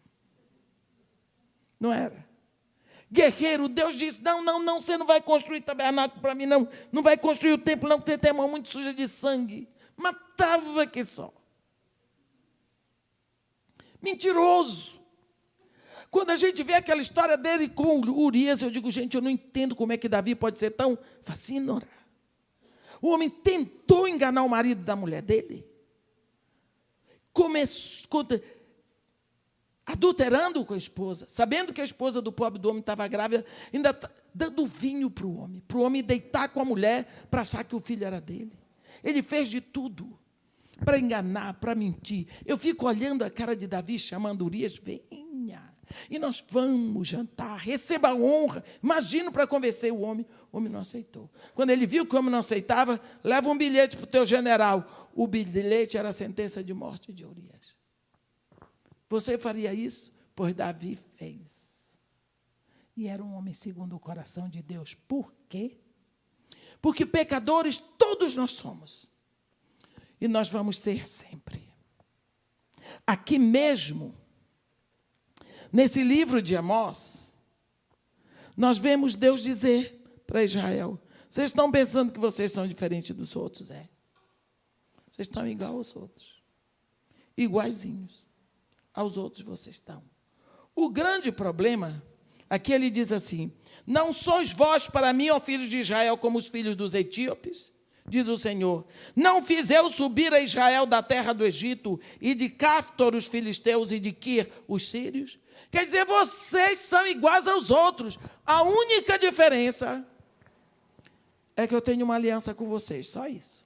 S1: Não era. Guerreiro, Deus disse, não, você não vai construir tabernáculo para mim, não. Não vai construir o templo, não, porque tem a mão muito suja de sangue. Matava que só. Mentiroso. Quando a gente vê aquela história dele com Urias, eu digo, gente, eu não entendo como é que Davi pode ser tão fascinante. O homem tentou enganar o marido da mulher dele. Começou adulterando com a esposa, sabendo que a esposa do pobre do homem estava grávida, ainda dando vinho para o homem deitar com a mulher para achar que o filho era dele. Ele fez de tudo para enganar, para mentir. Eu fico olhando a cara de Davi, chamando Urias, venha, e nós vamos jantar, receba a honra. Imagino para convencer o homem não aceitou. Quando ele viu que o homem não aceitava, leva um bilhete para o teu general. O bilhete era a sentença de morte de Urias. Você faria isso? Pois Davi fez. E era um homem segundo o coração de Deus. Por quê? Porque pecadores todos nós somos. E nós vamos ser sempre. Aqui mesmo, nesse livro de Amós, nós vemos Deus dizer para Israel, vocês estão pensando que vocês são diferentes dos outros? Vocês estão igual aos outros. Iguaizinhos aos outros vocês estão. O grande problema, aqui ele diz assim, não sois vós para mim, ó filhos de Israel, como os filhos dos etíopes, diz o Senhor. Não fiz eu subir a Israel da terra do Egito, e de Caftor os filisteus, e de Quir os sírios? Quer dizer, vocês são iguais aos outros. A única diferença é que eu tenho uma aliança com vocês, só isso.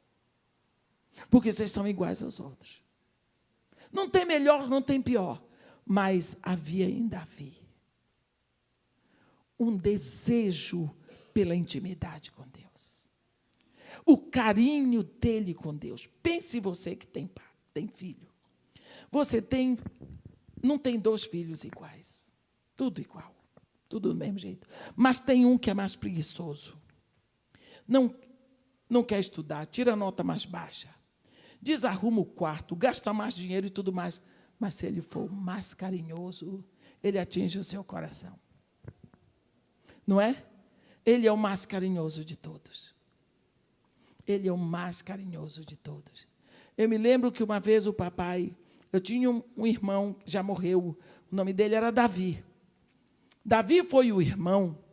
S1: Porque vocês são iguais aos outros. Não tem melhor, não tem pior. Mas havia em Davi um desejo pela intimidade com Deus. O carinho dele com Deus. Pense você que tem filho. Você não tem 2 filhos iguais. Tudo igual. Tudo do mesmo jeito. Mas tem um que é mais preguiçoso. Não quer estudar, tira a nota mais baixa. Desarruma o quarto, gasta mais dinheiro e tudo mais. Mas se ele for mais carinhoso, ele atinge o seu coração. Não é? Ele é o mais carinhoso de todos. Ele é o mais carinhoso de todos. Eu me lembro que uma vez o papai... Eu tinha um irmão que já morreu. O nome dele era Davi. Davi foi o irmão.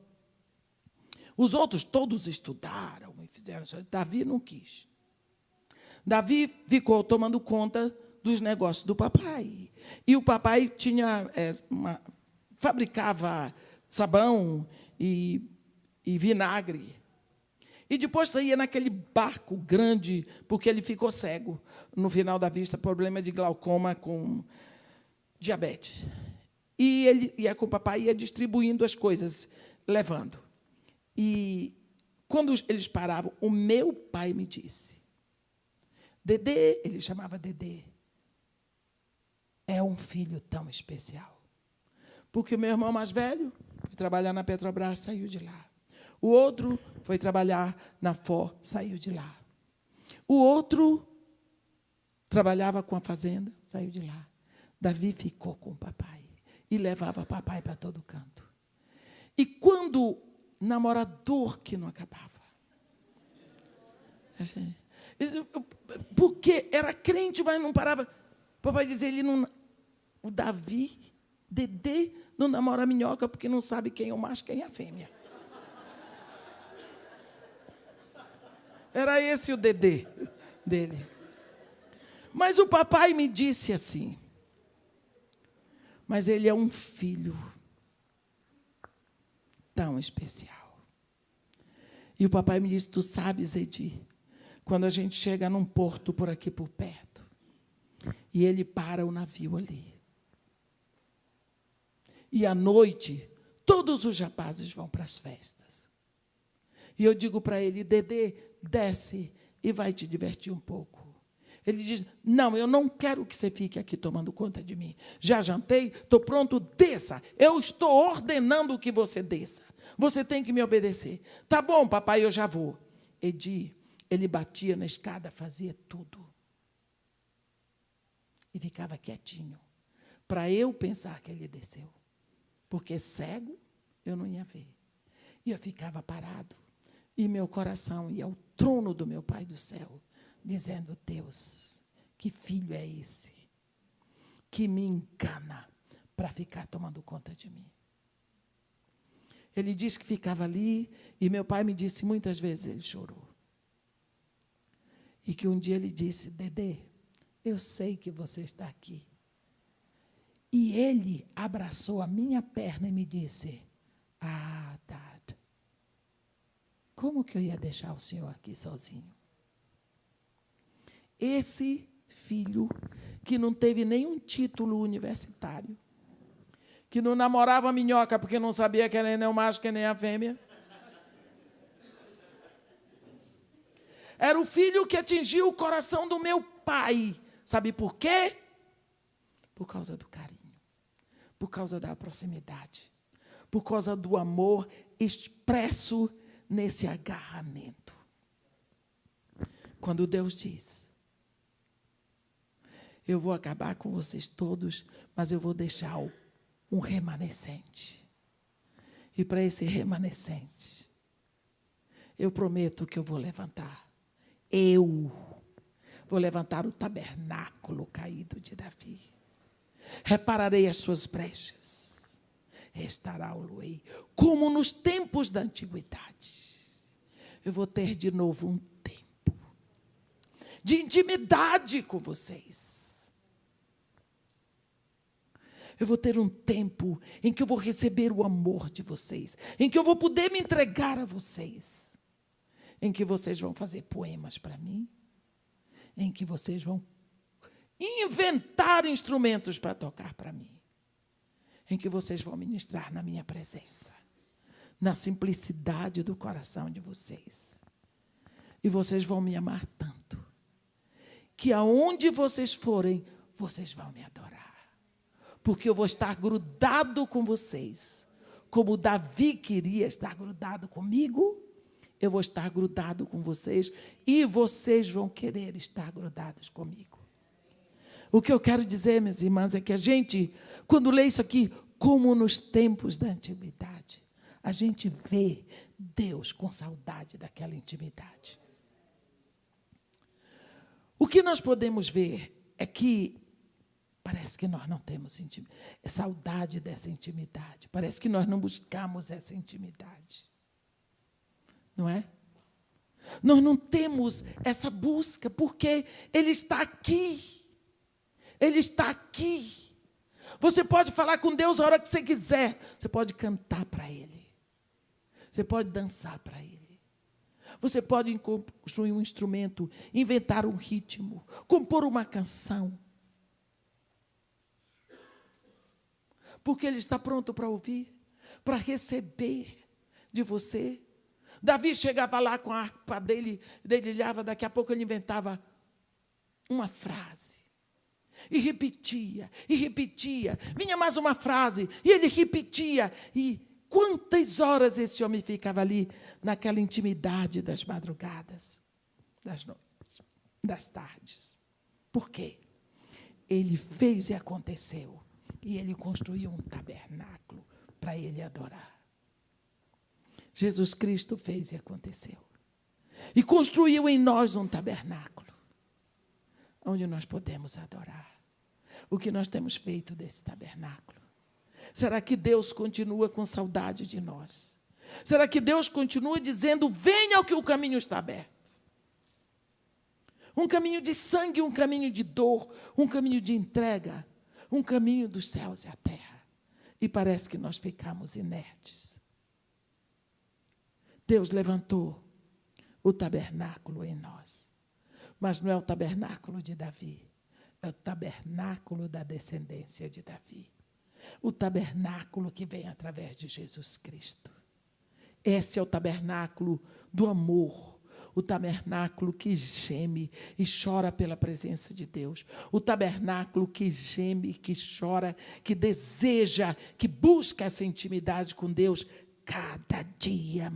S1: Os outros todos estudaram e fizeram isso. Davi não quis. Davi ficou tomando conta dos negócios do papai. E o papai fabricava sabão e vinagre. E depois saía naquele barco grande, porque ele ficou cego. No final da vista, problema de glaucoma com diabetes. E ele ia com o papai, ia distribuindo as coisas, levando. E, quando eles paravam, o meu pai me disse, Dedê, ele chamava Dedê, é um filho tão especial. Porque o meu irmão mais velho foi trabalhar na Petrobras, saiu de lá. O outro foi trabalhar na Ford, saiu de lá. O outro trabalhava com a fazenda, saiu de lá. Davi ficou com o papai e levava o papai para todo canto. E quando namorador que não acabava. Assim, porque era crente, mas não parava. O papai dizia, o Davi, Dedê, não namora a minhoca porque não sabe quem é o macho, quem é a fêmea. Era esse o Dedê dele. Mas o papai me disse assim, mas ele é um filho tão especial. E o papai me disse, tu sabes, Edi, quando a gente chega num porto por aqui por perto, e ele para o navio ali. E à noite, todos os rapazes vão para as festas. E eu digo para ele, Dedê, desce e vai te divertir um pouco. Ele diz, não, eu não quero que você fique aqui tomando conta de mim. Já jantei, estou pronto, desça. Eu estou ordenando que você desça. Você tem que me obedecer. Tá bom, papai, eu já vou. Edi, ele batia na escada, fazia tudo. E ficava quietinho, para eu pensar que ele desceu. Porque cego, eu não ia ver. E eu ficava parado. E meu coração ia ao trono do meu Pai do céu, dizendo, Deus, que filho é esse que me engana para ficar tomando conta de mim? Ele disse que ficava ali, e meu pai me disse, muitas vezes ele chorou. E que um dia ele disse, Dedê, eu sei que você está aqui. E ele abraçou a minha perna e me disse, Dad, como que eu ia deixar o senhor aqui sozinho? Esse filho que não teve nenhum título universitário, que não namorava a minhoca porque não sabia que era nem o macho, que nem a fêmea. Era o filho que atingiu o coração do meu pai. Sabe por quê? Por causa do carinho, por causa da proximidade, por causa do amor expresso nesse agarramento. Quando Deus diz, eu vou acabar com vocês todos, mas eu vou deixar um remanescente. E para esse remanescente, eu prometo que eu vou levantar. Eu vou levantar o tabernáculo caído de Davi. Repararei as suas brechas. Restaurá-lo-ei, como nos tempos da antiguidade. Eu vou ter de novo um templo. de intimidade com vocês. Eu vou ter um tempo em que eu vou receber o amor de vocês, em que eu vou poder me entregar a vocês, em que vocês vão fazer poemas para mim, em que vocês vão inventar instrumentos para tocar para mim, em que vocês vão ministrar na minha presença, na simplicidade do coração de vocês. E vocês vão me amar tanto, que aonde vocês forem, vocês vão me adorar. Porque eu vou estar grudado com vocês. Como Davi queria estar grudado comigo, eu vou estar grudado com vocês e vocês vão querer estar grudados comigo. O que eu quero dizer, minhas irmãs, é que a gente, quando lê isso aqui, como nos tempos da antiguidade, a gente vê Deus com saudade daquela intimidade. O que nós podemos ver é que parece que nós não temos saudade dessa intimidade. Parece que nós não buscamos essa intimidade. Não é? Nós não temos essa busca, porque Ele está aqui. Ele está aqui. Você pode falar com Deus a hora que você quiser. Você pode cantar para Ele. Você pode dançar para Ele. Você pode construir um instrumento, inventar um ritmo, compor uma canção. Porque Ele está pronto para ouvir, para receber de você. Davi chegava lá com a harpa dele, dedilhava, daqui a pouco ele inventava uma frase. E repetia, e repetia. Vinha mais uma frase, e ele repetia. E quantas horas esse homem ficava ali, naquela intimidade das madrugadas, das noites, das tardes. Por quê? Ele fez e aconteceu. E ele construiu um tabernáculo para ele adorar. Jesus Cristo fez e aconteceu. E construiu em nós um tabernáculo, onde nós podemos adorar. O que nós temos feito desse tabernáculo? Será que Deus continua com saudade de nós? Será que Deus continua dizendo, venha, que o caminho está aberto? Um caminho de sangue, um caminho de dor, um caminho de entrega, um caminho dos céus e a terra. E parece que nós ficamos inertes. Deus levantou o tabernáculo em nós. Mas não é o tabernáculo de Davi, é o tabernáculo da descendência de Davi. O tabernáculo que vem através de Jesus Cristo. Esse é o tabernáculo do amor, o tabernáculo que geme e chora pela presença de Deus, o tabernáculo que geme, que chora, que deseja, que busca essa intimidade com Deus cada dia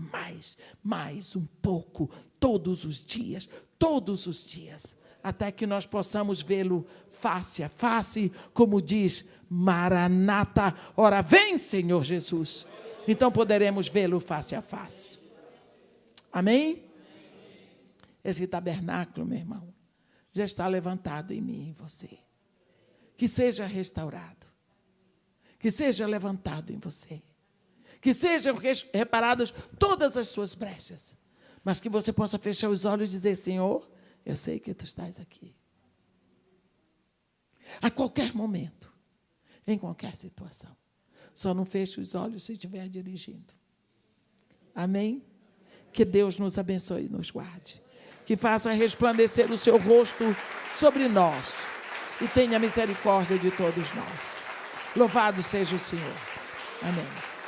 S1: mais um pouco, todos os dias, até que nós possamos vê-lo face a face, como diz Maranata, ora vem, Senhor Jesus. Então poderemos vê-lo face a face. Amém? Esse tabernáculo, meu irmão, já está levantado em mim e em você. Que seja restaurado. Que seja levantado em você. Que sejam reparadas todas as suas brechas. Mas que você possa fechar os olhos e dizer, Senhor, eu sei que Tu estás aqui. A qualquer momento, em qualquer situação. Só não feche os olhos se estiver dirigindo. Amém? Que Deus nos abençoe e nos guarde. Que faça resplandecer o seu rosto sobre nós. E tenha misericórdia de todos nós. Louvado seja o Senhor. Amém.